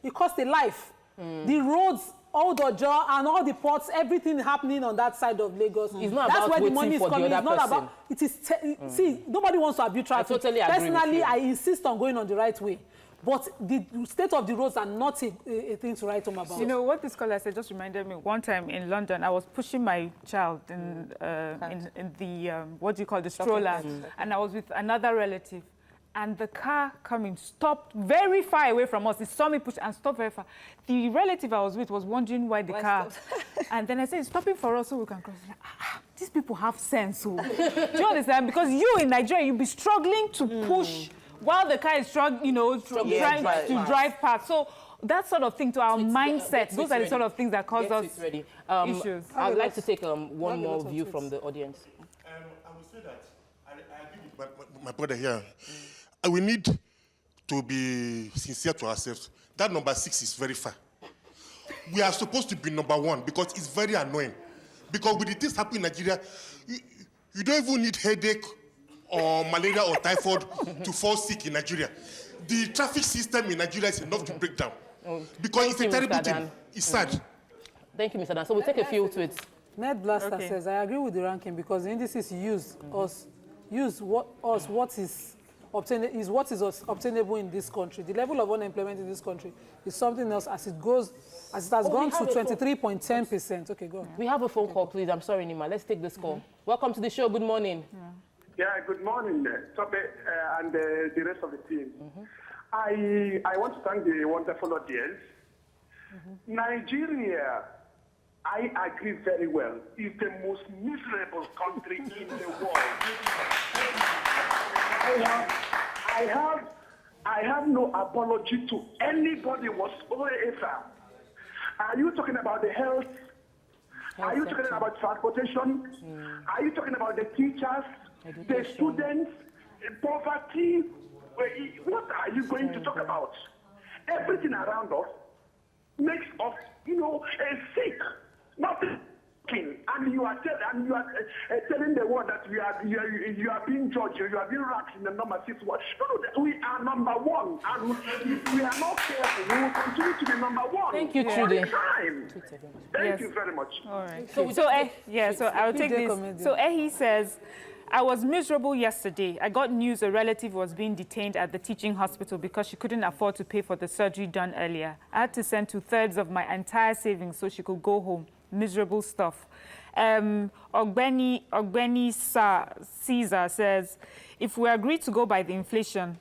it cost a life. The roads, all the jaw and all the ports, everything happening on that side of Lagos. It's not That's about where the waiting money is for coming. the It's other not person. about. It is. See, nobody wants to abuse traffic. I totally agree with Personally, you. I insist on going on the right way. But the state of the roads are not a thing to write home about. You know, what this caller said just reminded me, one time in London, I was pushing my child in the, what do you call the stroller, and I was with another relative. And the car coming stopped very far away from us. It saw me push and stopped very far. The relative I was with was wondering why the car. And then I said, stopping for us so we can cross. Like, these people have sense. Oh. Do you understand? Because you in Nigeria, you'll be struggling to push while the car is trying to drive past. So that sort of thing to our mindset, those are the sort of things that cause us issues. I'd like to take one more view from the audience. I would say that I agree with my brother here. We need to be sincere to ourselves. That number 6 is very far. We are supposed to be number 1 because it's very annoying. Because with the things happening in Nigeria, you don't even need headache or malaria or typhoid to fall sick in Nigeria. The traffic system in Nigeria is enough to break down. Because it's a terrible thing. It's sad. Thank you, Mr. Dan. So we'll take a few tweets. Ned Blaster says, I agree with the ranking because the indices use what is obtainable in this country. The level of unemployment in this country is something else as it has gone to 23.10%. Okay, go on. We have a phone call, please. I'm sorry, Nima. Let's take this call. Welcome to the show. Good morning. Yeah, good morning, Tope, and the rest of the team. I want to thank the wonderful audience. Nigeria, I agree very well, is the most miserable country in the world. I have no apology to anybody whatsoever. Are you talking about the health? Are you talking about transportation? Are you talking about the teachers, the students, poverty? What are you going to talk about? Everything around us makes us, sick. Nothing. And you are telling the world that you are being judged, you are being ranked in the number 6. No, we are number 1, and if we are not careful, we will continue to be number 1. Thank you, Trudy. Thank you very much. All right. So I'll take this. So Ehi says, I was miserable yesterday. I got news a relative was being detained at the teaching hospital because she couldn't afford to pay for the surgery done earlier. I had to send 2/3 of my entire savings so she could go home. Miserable stuff. Ogbeni Caesar says, if we agree to go by the inflation,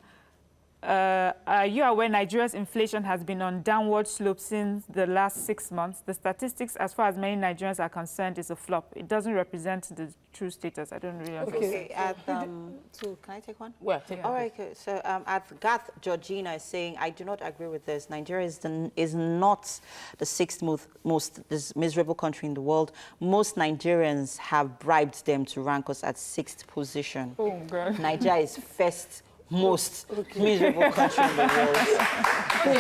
are you aware Nigeria's inflation has been on downward slope since the last 6 months? The statistics, as far as many Nigerians are concerned, is a flop. It doesn't represent the true status. I don't really understand. Okay, so can I take one? Well, take all right, okay. So at Gath, Georgina is saying, I do not agree with this. Nigeria is not the 6th most miserable country in the world. Most Nigerians have bribed them to rank us at 6th position. Oh, God. Nigeria is first most miserable country in the world.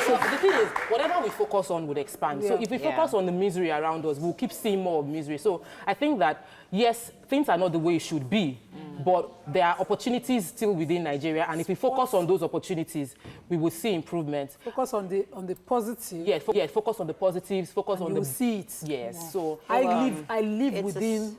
So the thing is, whatever we focus on would expand. So if we focus on the misery around us, we'll keep seeing more of misery. So I think that, yes, things are not the way it should be, but there are opportunities still within Nigeria, and if we focus on those opportunities, we will see improvement. Focus on the positive. Yes, focus on the positives, focus on the... see it. Yes, yeah. so... I live within...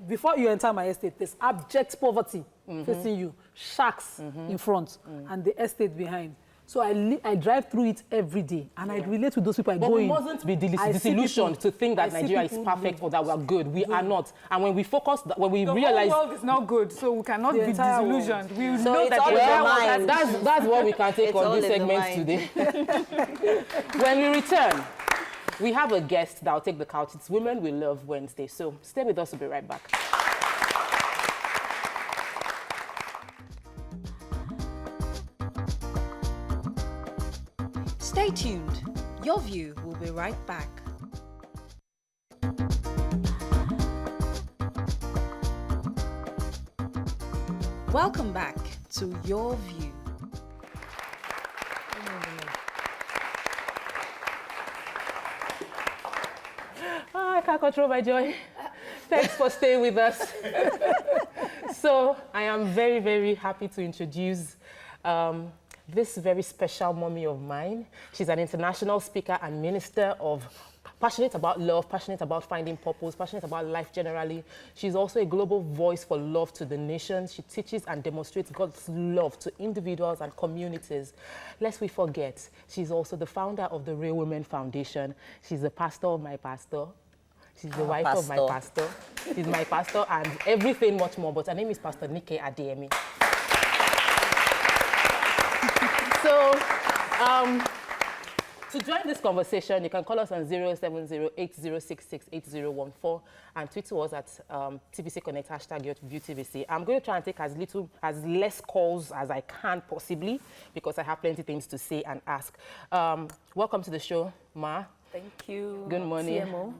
before you enter my estate, there's abject poverty facing you, sharks in front, and the estate behind. So I drive through it every day, and I relate to those people. But we mustn't be disillusioned to think that Nigeria is perfect or that we're good. We are not. And when we focus, when we realize... The whole world is not good, so we cannot be disillusioned. We so know that that's what we can take on this segment today. When we return, we have a guest that will take the couch. It's Women We Love Wednesday. So stay with us. We'll be right back. Stay tuned. Your View will be right back. Welcome back to Your View. I can't control my joy. Thanks for staying with us. So I am very, very happy to introduce this very special mommy of mine. She's an international speaker and minister passionate about love, passionate about finding purpose, passionate about life generally. She's also a global voice for love to the nations. She teaches and demonstrates God's love to individuals and communities. Lest we forget, she's also the founder of the Real Women Foundation. She's the pastor of my pastor. She's the wife of my pastor. She's my pastor and everything much more. But her name is Pastor Adeyemi. So, to join this conversation, you can call us on 070-8066-8014 and tweet to us at TVC Connect, #YourViewTVC. I'm going to try and take as less calls as I can possibly because I have plenty of things to say and ask. Welcome to the show, Ma. Thank you. Good morning. CMO.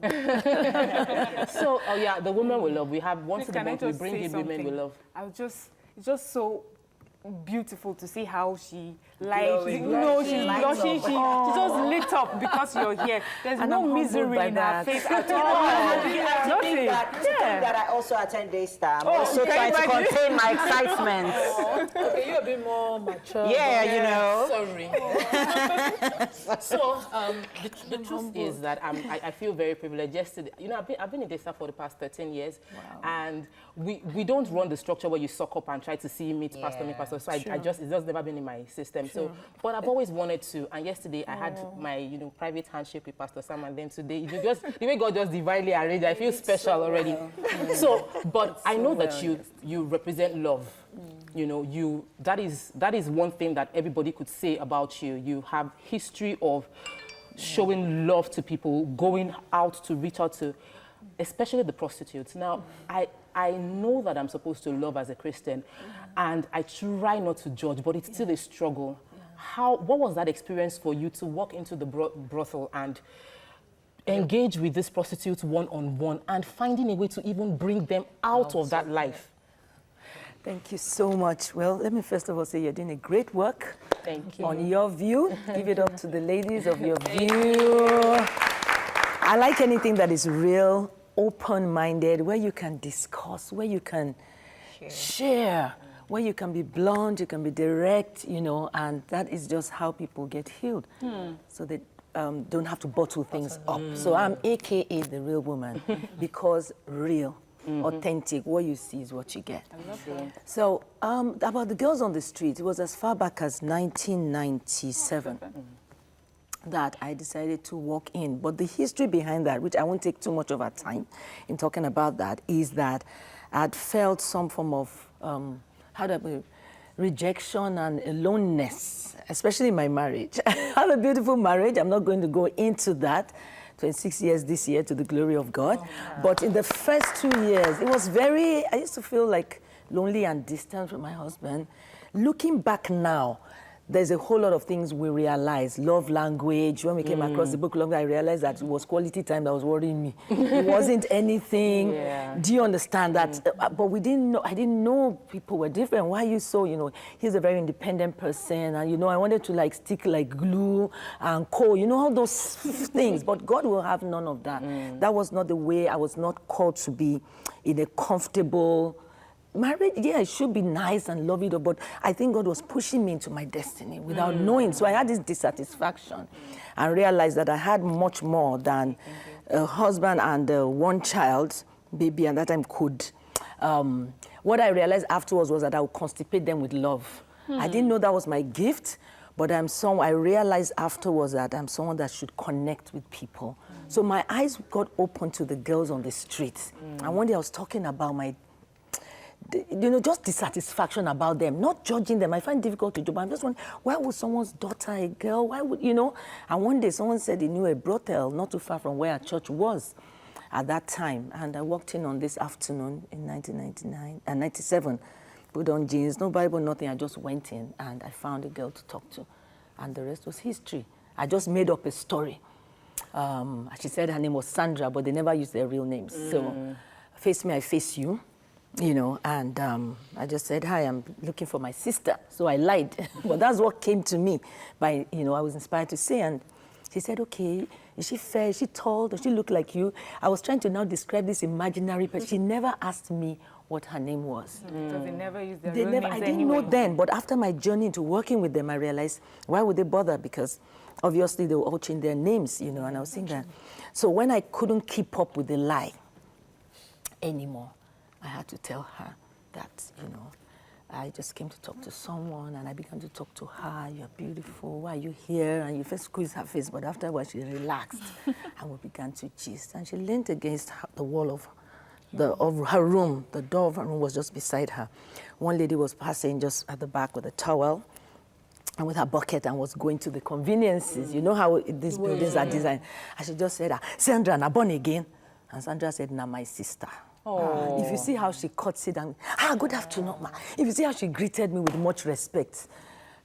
So, the Women We Love. We have once in a month we bring in Women We Love. It's just so beautiful to see how she she's blushing, she just lit up because you're here. There's no misery in her face at all. To think that I also attend Daystar. I'm also trying to contain my excitement. Okay, you're a bit more mature. Yeah, you know. Sorry. So the truth is that I feel very privileged. Yesterday, I've been in Daystar for the past 13 years, and we don't run the structure where you suck up and try to see me, Pastor pastor, so it's just never been in my system. So, but I've always wanted to. And yesterday I had my, private handshake with Pastor Sam, and then today, the way God just divinely arranged, I feel special already. So, but I know that you represent love. That is one thing that everybody could say about you. You have history of showing love to people, going out to reach out to, especially the prostitutes. Now, I know that I'm supposed to love as a Christian, and I try not to judge, but it's still a struggle. What was that experience for you to walk into the brothel and engage with these prostitutes one-on-one and finding a way to even bring them out of that life? Thank you so much. Well, let me first of all say you're doing a great work. Thank you. On Your View. Give it up to the ladies of Your View. I like anything that is real, open-minded, where you can discuss, where you can share, where you can be blunt, you can be direct, and that is just how people get healed. So they don't have to bottle things up. So I'm AKA the real woman because real. Authentic. What you see is what you get. I love that. So about the girls on the street, it was as far back as 1997 that I decided to walk in. But the history behind that, which I won't take too much of our time in talking about that, is that I'd felt some form of rejection and aloneness, especially in my marriage. I have a beautiful marriage. I'm not going to go into that. 26 years this year, to the glory of God. But in the first 2 years, it was I used to feel like lonely and distant from my husband. Looking back now, there's a whole lot of things we realized. Love language. When we came across the book, I realized that it was quality time that was worrying me. It wasn't anything. Do you understand that? But we didn't know. I didn't know people were different. Why are you so, he's a very independent person. And, I wanted to stick like glue and coal, all those things. But God will have none of that. That was not the way. I was not called to be in a comfortable marriage. It should be nice and lovely, but I think God was pushing me into my destiny without knowing. So I had this dissatisfaction and realized that I had much more than a husband and one child, baby, and that time could. What I realized afterwards was that I would constipate them with love. I didn't know that was my gift, but I realized afterwards that I'm someone that should connect with people. So my eyes got open to the girls on the streets. And one day I was talking about just dissatisfaction about them, not judging them. I find it difficult to do, but I'm just wondering, why would someone's daughter, a girl, why would, And one day someone said he knew a brothel not too far from where our church was at that time. And I walked in on this afternoon in 1997, put on jeans, no Bible, nothing. I just went in and I found a girl to talk to. And the rest was history. I just made up a story. She said her name was Sandra, but they never used their real names. So, face me, I face you. And I just said, hi, I'm looking for my sister. So I lied. But that's what came to me I was inspired to say. And she said, okay, is she fair? Is she tall? Does she look like you? I was trying to now describe this imaginary person. She never asked me what her name was. Because they never used their real names I didn't know then, but after my journey into working with them, I realized, why would they bother? Because obviously they will all change their names, and I was saying that. So when I couldn't keep up with the lie anymore, I had to tell her that, I just came to talk to someone, and I began to talk to her. You're beautiful. Why are you here? And you first squeezed her face, but afterwards she relaxed, and we began to gist. And she leaned against the wall of her room. The door of her room was just beside her. One lady was passing just at the back with a towel and with her bucket and was going to the conveniences. You know how these buildings are designed. And she just said, Sandra, na born again? And Sandra said, na my sister. If you see how she cuts it and, good afternoon, ma. If you see how she greeted me with much respect.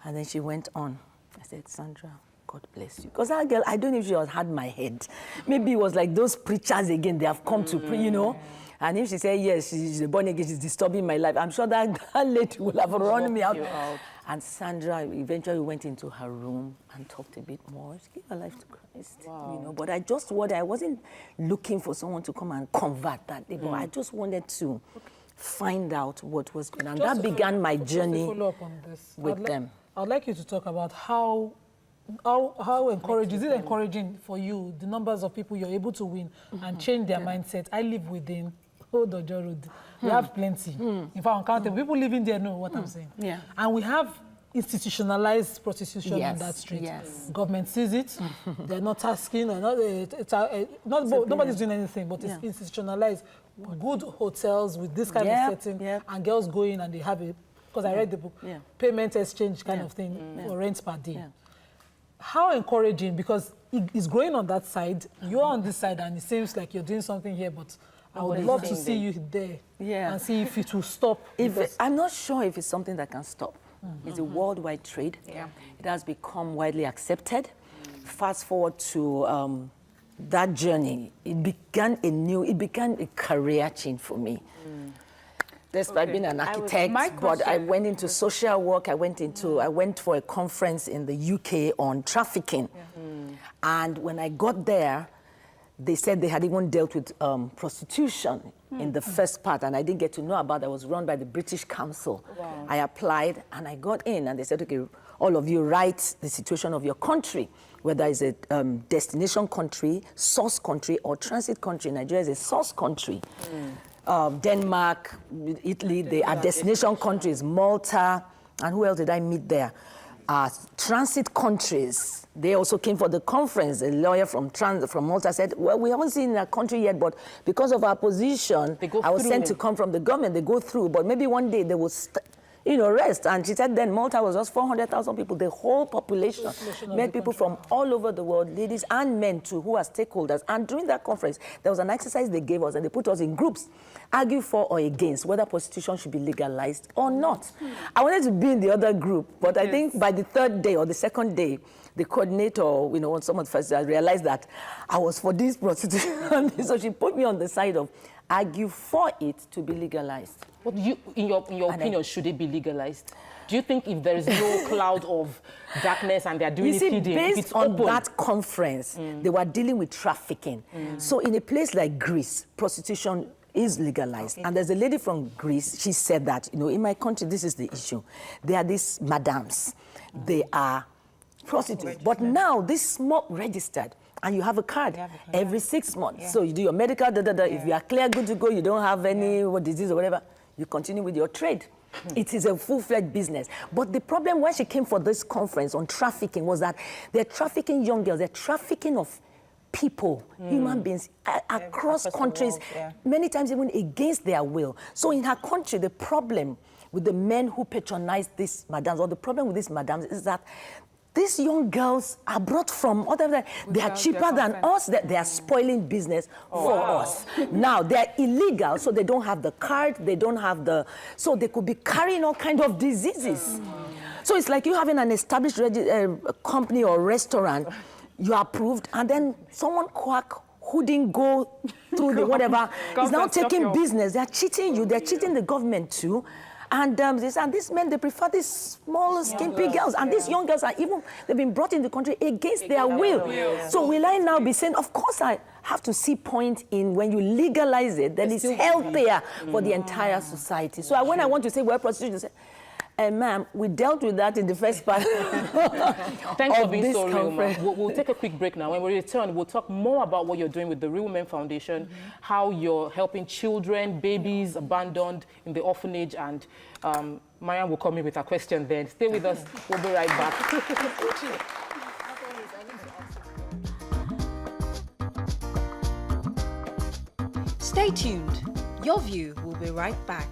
And then she went on. I said, Sandra, God bless you. Because that girl, I don't know if she had my head. Maybe it was like those preachers again, they have come to pray, And if she said, yes, she's born again, she's disturbing my life, I'm sure that lady will have run me out. And Sandra eventually went into her room and talked a bit more. She gave her life to Christ, But I wasn't looking for someone to come and convert that day, but I just wanted to find out what was going on. And that began my journey with them. I'd like you to talk about how encouraging, is it encouraging for you, the numbers of people you're able to win and change their mindset? I live within Old Ojo Road. We have plenty. In fact, uncountable. People living there know what I'm saying. Yeah. And we have institutionalized prostitution on that street. Yes. Government sees it. They're not asking. Nobody's doing anything, but it's institutionalized. Good hotels with this kind of setting, and girls go in and they have a, because I read the book, payment exchange kind of thing for rent per day. How encouraging, because it's growing on that side, you're on this side, and it seems like you're doing something here, but I would love to see you there and see if it will stop. I'm not sure if it's something that can stop. It's a worldwide trade. It has become widely accepted. Fast forward to that journey, it began a career change for me. Despite being an architect, but I went into social work. I went for a conference in the UK on trafficking. And when I got there, they said they had even dealt with prostitution in the first part, and I didn't get to know about it. It was run by the British Council. I applied, and I got in, and they said, okay, all of you write the situation of your country, whether it's a destination country, source country, or transit country. Nigeria is a source country. Denmark, Italy, they are destination countries, Malta, and who else did I meet there? Transit countries. They also came for the conference. A lawyer from Malta said, well, we haven't seen a country yet, but because of our position, I was sent to come from the government. They go through, but maybe one day they will rest. And she said then Malta was just 400,000 people. The whole population met people from all over the world, ladies and men too, who are stakeholders. And during that conference, there was an exercise they gave us, and they put us in groups, argue for or against whether prostitution should be legalized or not. I wanted to be in the other group, but I think by the third day or the second day, the coordinator, on some of the first, I realized that I was for this prostitution. So she put me on the side of argue for it to be legalized. What do you, in your opinion, should it be legalized? Do you think if there is no cloud of darkness and they are doing it hidden, based on that conference, they were dealing with trafficking. So in a place like Greece, prostitution is legalized. And there's a lady from Greece, she said that, in my country, this is the issue. There are these madams. They are prostitutes. But now, this small registered, and you have a card every 6 months. So you do your medical, If you are clear, good to go, you don't have any disease or whatever, you continue with your trade. It is a full-fledged business. But the problem when she came for this conference on trafficking was that they're trafficking young girls, they're trafficking of people, human beings, across countries, many times even against their will. So in her country, the problem with the men who patronize these madams, or the problem with these madams, is that these young girls are brought from other, they are cheaper than us, that they are spoiling business for us. Now, they're illegal, so they don't have the card, they don't have so they could be carrying all kinds of diseases. So it's like you having an established company or restaurant, you are approved, and then someone quack who didn't go through the whatever is now taking business. They're cheating you, they're cheating the government too. And these men, they prefer these small, skimpy girls. And these young girls they've been brought in the country against their will. So will I now be saying, of course I have to see point in when you legalize it, then it's healthier for the entire society. So when I want to say, well, prostitution, say, ma'am, we dealt with that in the first part. Thanks for being so real, ma'am. We'll take a quick break now. When we return, we'll talk more about what you're doing with the Real Women Foundation, how you're helping children, babies abandoned in the orphanage, and Mariam will come in with her question then. Stay with us. We'll be right back. Stay tuned. Your View will be right back.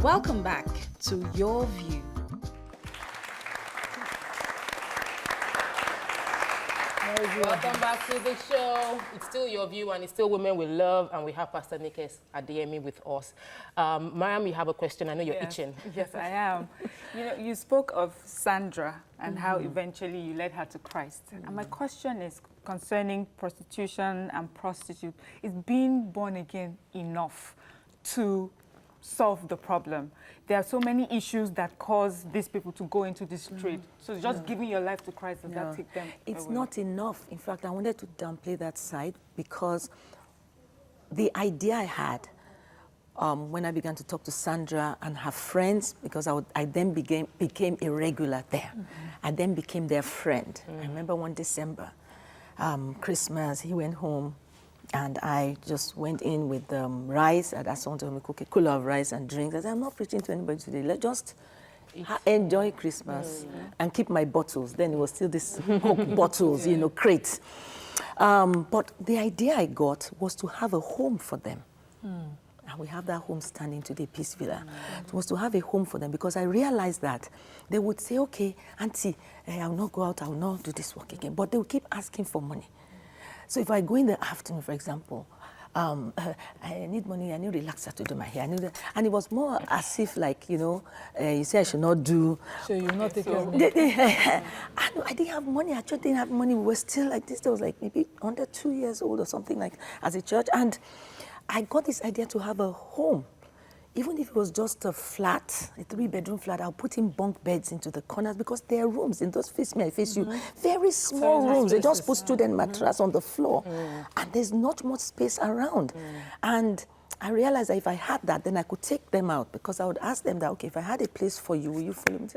Welcome back to Your View. Welcome back to the show. It's still Your View, and it's still Women with Love, and we have Pastor Nikes Adeyemi with us. Mariam, you have a question. I know you're itching. Yes, I am. You spoke of Sandra and how eventually you led her to Christ. And my question is concerning prostitution and prostitute. Is being born again enough to solve the problem? There are so many issues that cause these people to go into this trade. So just giving your life to Christ, does that take them It's away? not enough. In fact, I wanted to downplay that side because the idea I had when I began to talk to Sandra and her friends, because I then became a regular there. I then became their friend. I remember one December, Christmas, he went home, and I just went in with rice. I'd asked someone to help me cook a cooler of rice and drinks. I said, I'm not preaching to anybody today. Let's just enjoy Christmas and keep my bottles. Then it was still this Coke bottles, crates. But the idea I got was to have a home for them. And we have that home standing today, Peace Villa. It was to have a home for them because I realized that they would say, okay, Auntie, I will not go out, I will not do this work again. But they would keep asking for money. So if I go in the afternoon, for example, I need money, I need a relaxer to do my hair. And it was more as if, like, you say I should not do. So you're not taking I didn't have money. I just didn't have money. We were still like this. I was like maybe under 2 years old or something like as a church. And I got this idea to have a home. Even if it was just a flat, a 3-bedroom flat, I'll put in bunk beds into the corners because there are rooms in those face me, I face you. Very small rooms. They just put student mattress on the floor. And there's not much space around. And I realized that if I had that, then I could take them out because I would ask them that, okay, if I had a place for you, will you follow me?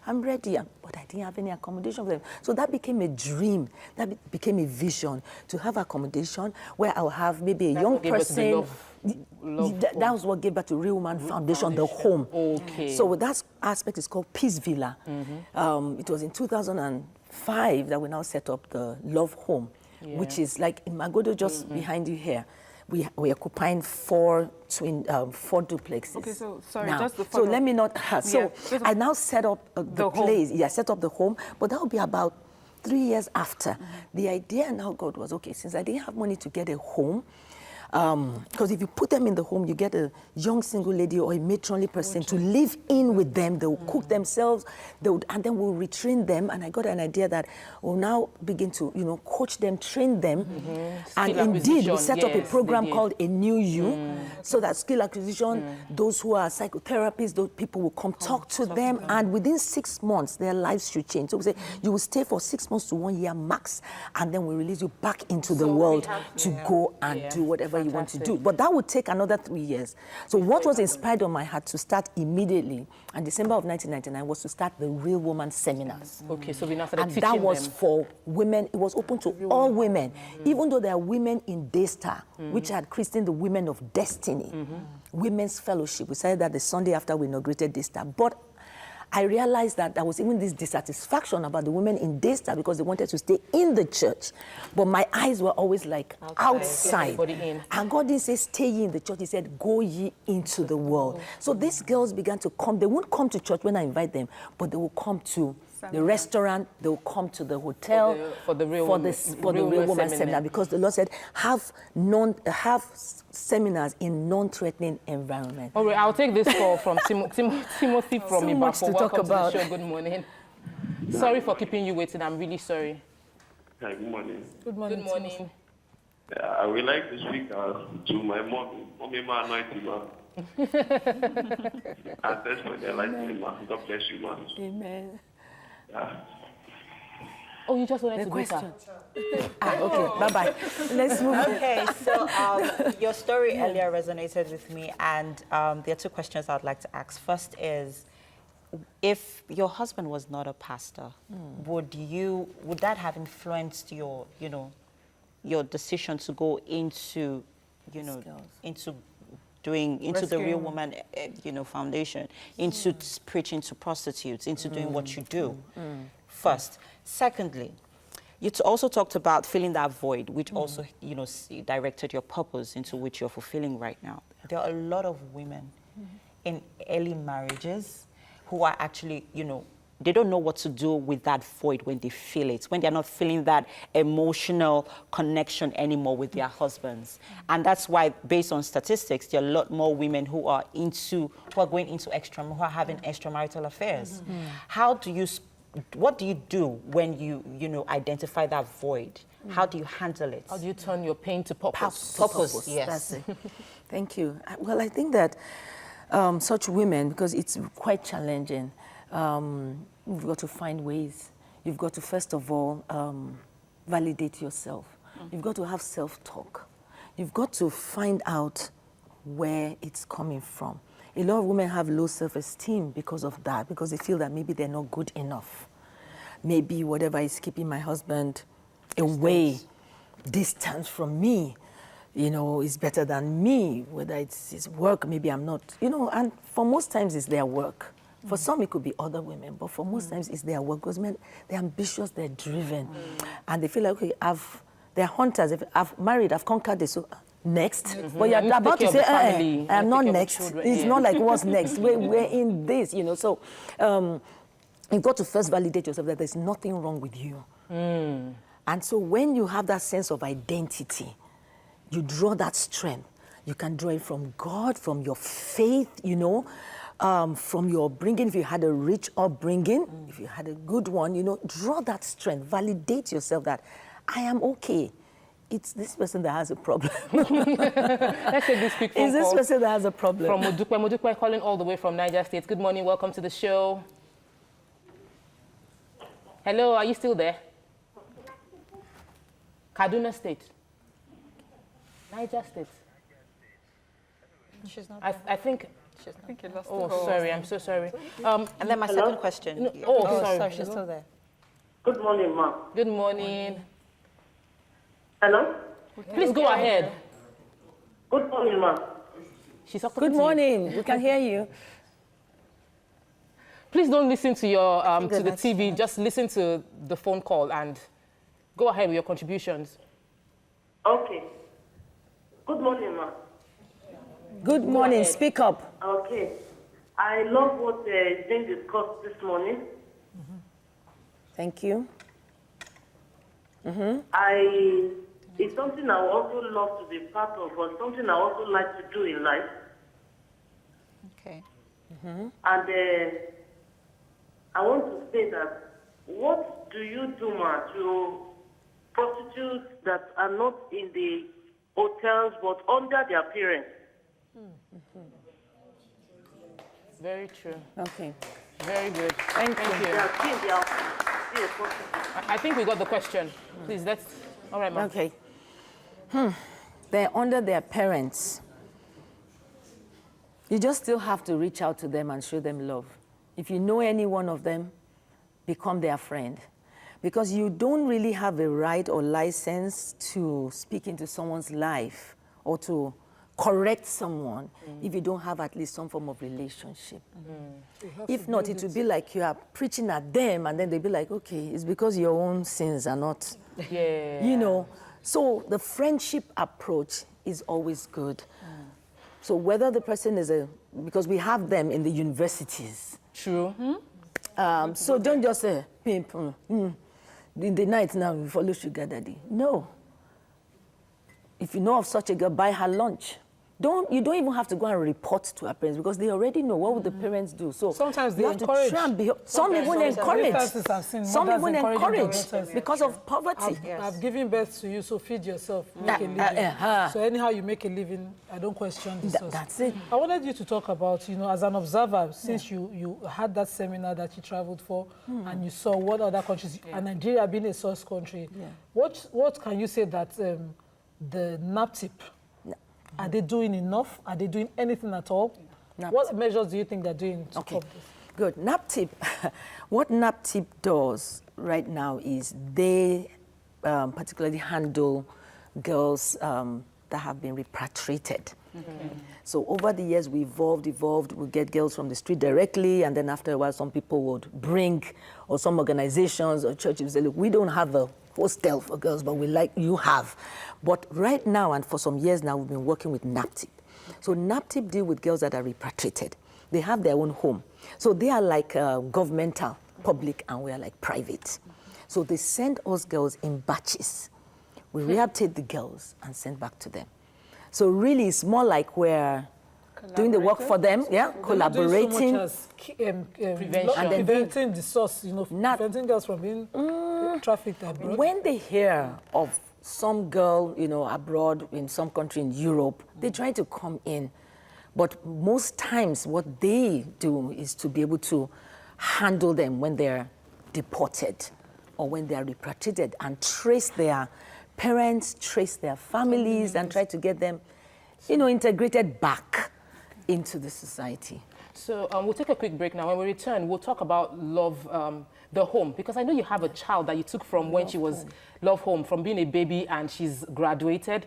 I'm ready. But I didn't have any accommodation for them. So that became a dream. That became a vision to have accommodation where I'll have maybe a young person. That was what gave birth to Real Woman Foundation, the home. Okay. So that aspect is called Peace Villa. It was in 2005 that we now set up the Love Home, which is like in Magodo, just behind you here. We occupying 4 duplexes. Okay, so sorry, now, just the so let me not. So Yeah. I now set up the place. Home. Yeah, set up the home, but that will be about 3 years after. The idea now, God, was okay. Since I didn't have money to get a home. Because if you put them in the home, you get a young single lady or a matronly person to live in with them. They will cook themselves, and then we'll retrain them. And I got an idea that we'll now begin to, coach them, train them. And indeed, we set up a program called A New You, so that skill acquisition, those who are psychotherapists, those people will come talk to them. And within 6 months, their lives should change. So we say, you will stay for 6 months to 1 year max, and then we release you back into the world to go and do whatever you want to do. But that would take another 3 years. So what was inspired on my heart to start immediately, and December of 1999, was to start the Real Woman Seminars. Okay, so we now started and teaching that was them. for women. It was open to all women, even though there are women in Daystar, which had christened the Women of Destiny, Women's Fellowship. We started that the Sunday after we inaugurated Daystar. But I realized that there was even this dissatisfaction about the women in Daystar because they wanted to stay in the church. But my eyes were always like outside. And God didn't say, stay ye in the church. He said, go ye into the world. So these girls began to come. They won't come to church when I invite them, but they will come to the restaurant, they will come to the hotel for the Real Woman Seminar, because the Lord said, have seminars in non-threatening environment. All right, I'll take this call from Timothy from So much Ibadan. to talk about. To the show. Good morning. Sorry for keeping you waiting. I'm really sorry. Hi, good morning. Good morning. Good morning. I would like to speak to my mom, ma anointing, ma. And thanks for their life, ma. God bless you, ma. Amen. Oh, you just wanted The to question. Okay, bye-bye. Let's move on. Okay, so your story earlier resonated with me, and there are 2 questions I'd like to ask. First is, if your husband was not a pastor, would that have influenced your decision to go into, into the Real Woman, Foundation, into preaching to prostitutes, into doing what you do? First. Secondly, you also talked about filling that void, which also, directed your purpose into which you're fulfilling right now. There are a lot of women in early marriages who are actually, they don't know what to do with that void when they feel it, when they're not feeling that emotional connection anymore with their husbands. And that's why, based on statistics, there are a lot more women who are going into who are having extramarital affairs. What do you do when you identify that void? How do you handle it? How do you turn your pain to purpose? Purpose, yes. That's it. Thank you. Well, I think that such women, because it's quite challenging, you've got to find ways. You've got to, first of all, validate yourself. You've got to have self-talk. You've got to find out where it's coming from. A lot of women have low self-esteem because of that, because they feel that maybe they're not good enough. Maybe whatever is keeping my husband away, distance from me, is better than me, whether it's his work, maybe I'm not, and for most times it's their work. For some, it could be other women, but for most times it's their work, because men, they're ambitious, they're driven, and they feel like, okay, they're hunters, I've married, I've conquered this, so next. But you're about to say, I'm not next. It's not like what's next. We're in this, so you've got to first validate yourself that there's nothing wrong with you. And so when you have that sense of identity, you draw that strength. You can draw it from God, from your faith, from your upbringing. If you had a rich upbringing, if you had a good one, draw that strength. Validate yourself that I am okay. It's this person that has a problem. Let's take this quick phone call. It's this person that has a problem. From Modukwe. Modukwe calling all the way from Niger State. Good morning. Welcome to the show. Hello, are you still there? Kaduna State. Niger State. She's not I think... I think you lost Oh, sorry. I'm so sorry. And then my second question. No, sorry. She's still there. Good morning, ma'am. Good morning. Hello? Please go ahead. Good morning, ma'am. Good morning. We can hear you. Please don't listen to your to the TV. Just listen to the phone call and go ahead with your contributions. Okay. Good morning, ma'am. Good morning. Speak up. Okay. I love what is being discussed this morning. Thank you. It's something I also love to be part of, or something I also like to do in life. Okay. And I want to say that, what do you do, ma, to prostitutes that are not in the hotels but under their parents? Very true. Okay. Very good. Thank you. I think we got the question. Please, that's all right, ma'am. Okay. They're under their parents. You just still have to reach out to them and show them love. If you know any one of them, become their friend. Because you don't really have a right or license to speak into someone's life or to correct someone if you don't have at least some form of relationship. If not, it will be like you are preaching at them and then they'll be like, okay, it's because your own sins are not, So the friendship approach is always good. So whether the person is because we have them in the universities. True. So don't just say, pimp, in the night now we follow sugar daddy. No. If you know of such a girl, buy her lunch. You don't even have to go and report to her parents because they already know what would the parents do. So sometimes they have encourage. To try and some even encourage. Some even encourage because of poverty. I've given birth to you, so feed yourself, make a living. So anyhow you make a living, I don't question this. That's it. I wanted you to talk about, as an observer, since you had that seminar that you traveled for, and you saw what other countries, and Nigeria being a source country, what can you say that the NAPTIP, are they doing enough? Are they doing anything at all? NAPTIP. What measures do you think they're doing to stop this? Good. NAPTIP, what NAPTIP does right now is they particularly handle girls that have been repatriated. So over the years, we evolved. We get girls from the street directly, and then after a while, some people would bring, or some organizations or churches say, look, we don't have a hostel for girls, but you have. But right now, and for some years now, we've been working with NAPTIP. So NAPTIP deal with girls that are repatriated. They have their own home. So they are like governmental. public and we are like private. So they send us girls in batches. We rehabilitate the girls and send back to them. So really, it's more like we're doing the work for them, collaborating. Doing so much as prevention. And preventing the source, preventing girls from being trafficked abroad. When they hear of some girl, abroad in some country in Europe, they try to come in. But most times what they do is to be able to handle them when they're deported or when they're repatriated and trace their parents, trace their families and try to get them, integrated back into the society. So we'll take a quick break now. When we return, we'll talk about Love, the Home, because I know you have a child that you took from when she was Love Home, from being a baby and she's graduated.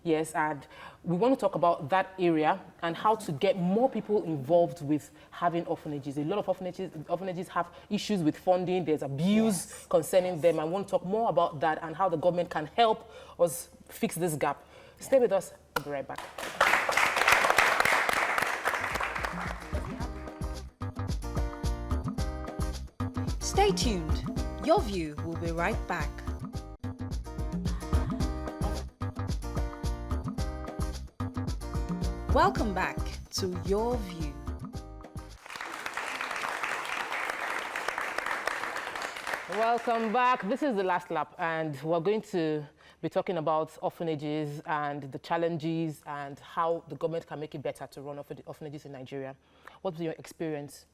Yes, and we want to talk about that area and how to get more people involved with having orphanages. A lot of orphanages have issues with funding. There's abuse concerning them. I want to talk more about that and how the government can help us fix this gap. Stay with us. We'll be right back. Stay tuned. Your View will be right back. Welcome back to Your View. Welcome back. This is the last lap, and we're going to be talking about orphanages and the challenges and how the government can make it better to run orphanages in Nigeria. What's your experience?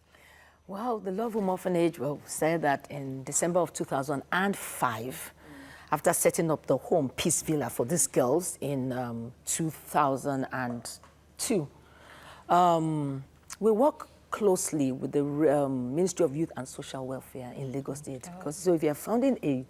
Well, the Love Home Orphanage said that in December of 2005, after setting up the home, Peace Villa, for these girls in 2002, we work closely with the Ministry of Youth and Social Welfare in Lagos State. Because so if you're founding a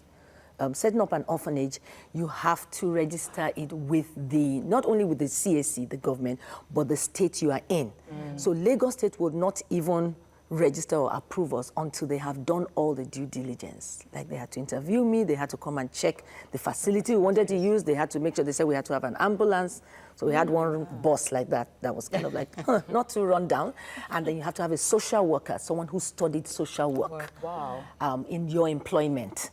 setting up an orphanage, you have to register it with not only with the CAC, the government, but the state you are in. So Lagos State would not even register or approve us until they have done all the due diligence. Like they had to interview me, they had to come and check the facility we wanted to use, they had to make sure, they said we had to have an ambulance. So we had one bus like that was kind of like, not too run down. And then you have to have a social worker, someone who studied social work in your employment.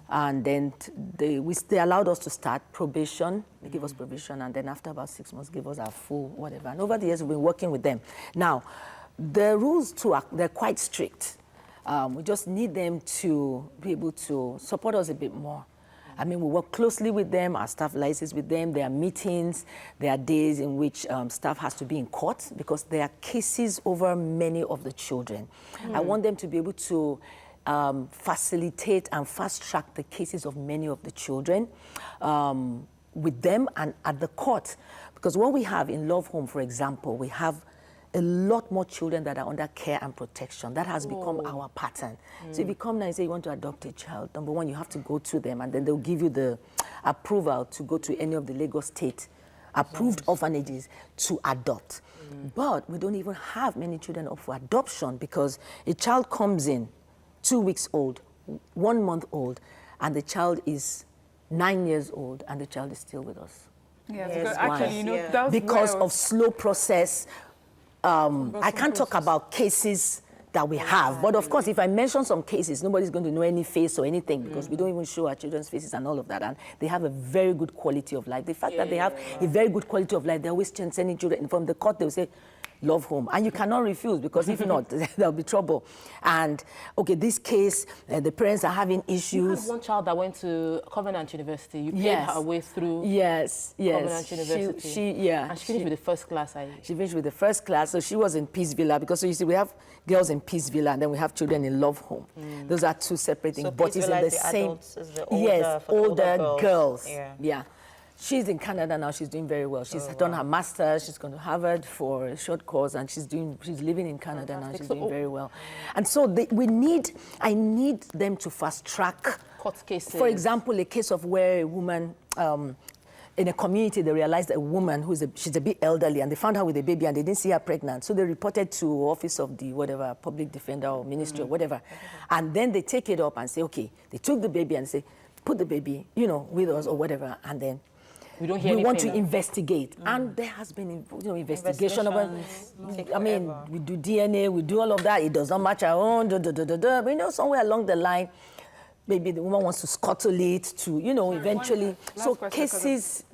And then they allowed us to start probation. They gave us probation, and then after about 6 months, gave us our full whatever. And over the years, we've been working with them. Now, the rules too, they're quite strict. We just need them to be able to support us a bit more. I mean, we work closely with them, our staff liaisons with them, there are meetings, there are days in which staff has to be in court because there are cases over many of the children. I want them to be able to facilitate and fast-track the cases of many of the children with them and at the court. Because what we have in Love Home, for example, we have a lot more children that are under care and protection. That has become our pattern. So if you come now and say you want to adopt a child, number one, you have to go to them and then they'll give you the approval to go to any of the Lagos State approved orphanages to adopt. But we don't even have many children up for adoption because a child comes in 2 weeks old, 1 month old, and the child is 9 years old and the child is still with us. Yes, because actually, that's because of slow process. I can't talk about cases that we have, but of course, if I mention some cases, nobody's going to know any face or anything because we don't even show our children's faces and all of that, and they have a very good quality of life. The fact that they have a very good quality of life, they're always sending children from the court. They'll say, Love Home, and you cannot refuse because if not, there'll be trouble. And okay, this case, the parents are having issues. You had one child that went to Covenant University. You paid her way through Covenant University. And she finished with the first class. She finished with the first class, so she was in Peace Villa because so you see, we have girls in Peace Villa and then we have children in Love Home. Those are two separate things, but it's in the same. Adults, is the older girls. Yeah. She's in Canada now. She's doing very well. She's done her master's. She's gone to Harvard for a short course, and she's living in Canada now. She's doing very well. And so I need them to fast track court cases. For example, a case of where a woman in a community, they realized a woman she's a bit elderly, and they found her with a baby, and they didn't see her pregnant. So they reported to office of the public defender or ministry or whatever, and then they take it up and say, okay, they took the baby and say, put the baby, with us or whatever, and then we don't hear we want to anything. investigate. And there has been, investigation of, I mean, we do DNA, we do all of that. It does not match our own, But, somewhere along the line, maybe the woman wants to scuttle it to, eventually. So cases,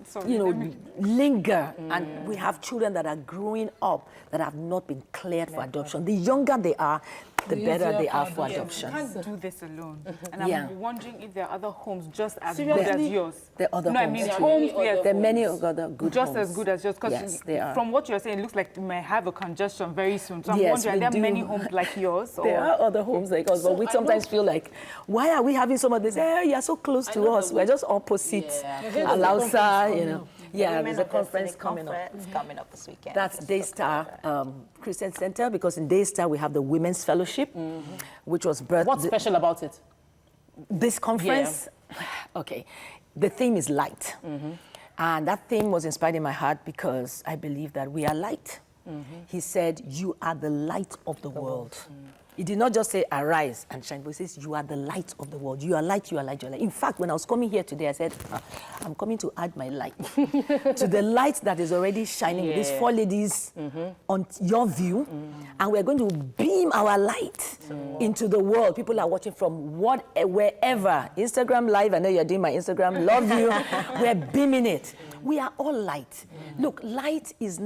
linger. And we have children that are growing up that have not been cleared for adoption. The younger they are, the better they are for adoption. You can't do this alone. And I'm wondering if there are other homes just as good Seriously? as yours. There are other homes. I mean, homes, yes. There are many other good just homes. as good as yours. Because yes, they are. from what you're saying, it looks like you may have a congestion very soon. So I'm Yes, wondering, are there we many do. homes like yours? There are other homes like us, but we sometimes feel like, why are we having some of this? Hey, you're so close to us. We're just opposite. Alausa, Yeah, there's a conference coming up. It's coming up this weekend. That's Daystar Christian Center, because in Daystar we have the Women's Fellowship, which was birthed. What's special about it? This conference? Okay, the theme is light. And that theme was inspired in my heart because I believe that we are light. He said, you are the light of the world. He did not just say, arise and shine, but he says, you are the light of the world. You are light, you are light, you are light. In fact, when I was coming here today, I said, I'm coming to add my light to the light that is already shining with these 4 ladies on your view. And we're going to beam our light into the world. People are watching from wherever. Instagram Live, I know you're doing my Instagram, love you. We're beaming it. We are all light. Look, light is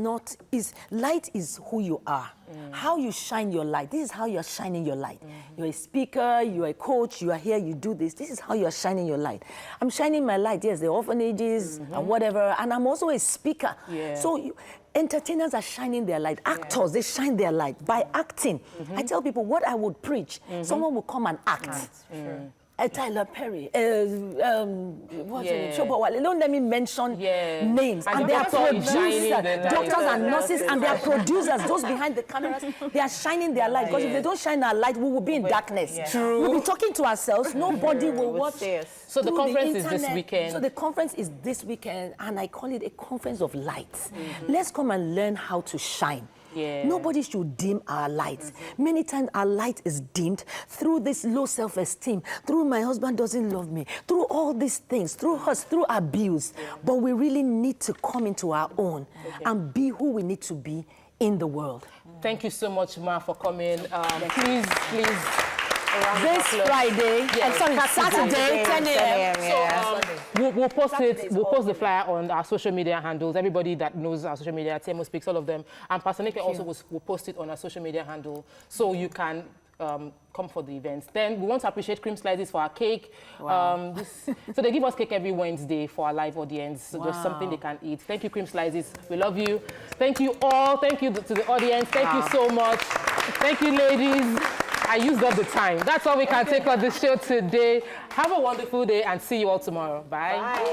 who you are. How you shine your light. This is how you're shining your light. You're a speaker, you're a coach, you are here, you do this. This is how you're shining your light. I'm shining my light, yes, the orphanages and whatever, and I'm also a speaker. So entertainers are shining their light. Actors, they shine their light by acting. I tell people what I would preach. Someone will come and act. Tyler Perry, what's her name? Shobowale. Don't let me mention names. And they are producers, doctors and nurses, and they are producers, those behind the cameras. They are shining their light. Because if they don't shine our light, we will be in darkness. True. We'll be talking to ourselves. Nobody will watch. So the conference is this weekend. So the conference is this weekend, and I call it a conference of lights. Let's come and learn how to shine. Nobody should dim our lights. Many times our light is dimmed through this low self-esteem, through my husband doesn't love me, through all these things, through us, through abuse. But we really need to come into our own and be who we need to be in the world. Thank you so much, Ma, for coming. Please. This Friday, Saturday, 10 a.m. So we'll post it. We'll post the flyer on our social media handles. Everybody that knows our social media, Temo Speaks, all of them. And Pastor Nike also will post it on our social media handle, so you can come for the events. Then we want to appreciate Cream Slices for our cake. So they give us cake every Wednesday for our live audience. So just something they can eat. Thank you, Cream Slices. We love you. Thank you all. Thank you to the audience. Thank you so much. Thank you, ladies. I used up the time. That's all we can take on the show today. Have a wonderful day and see you all tomorrow. Bye.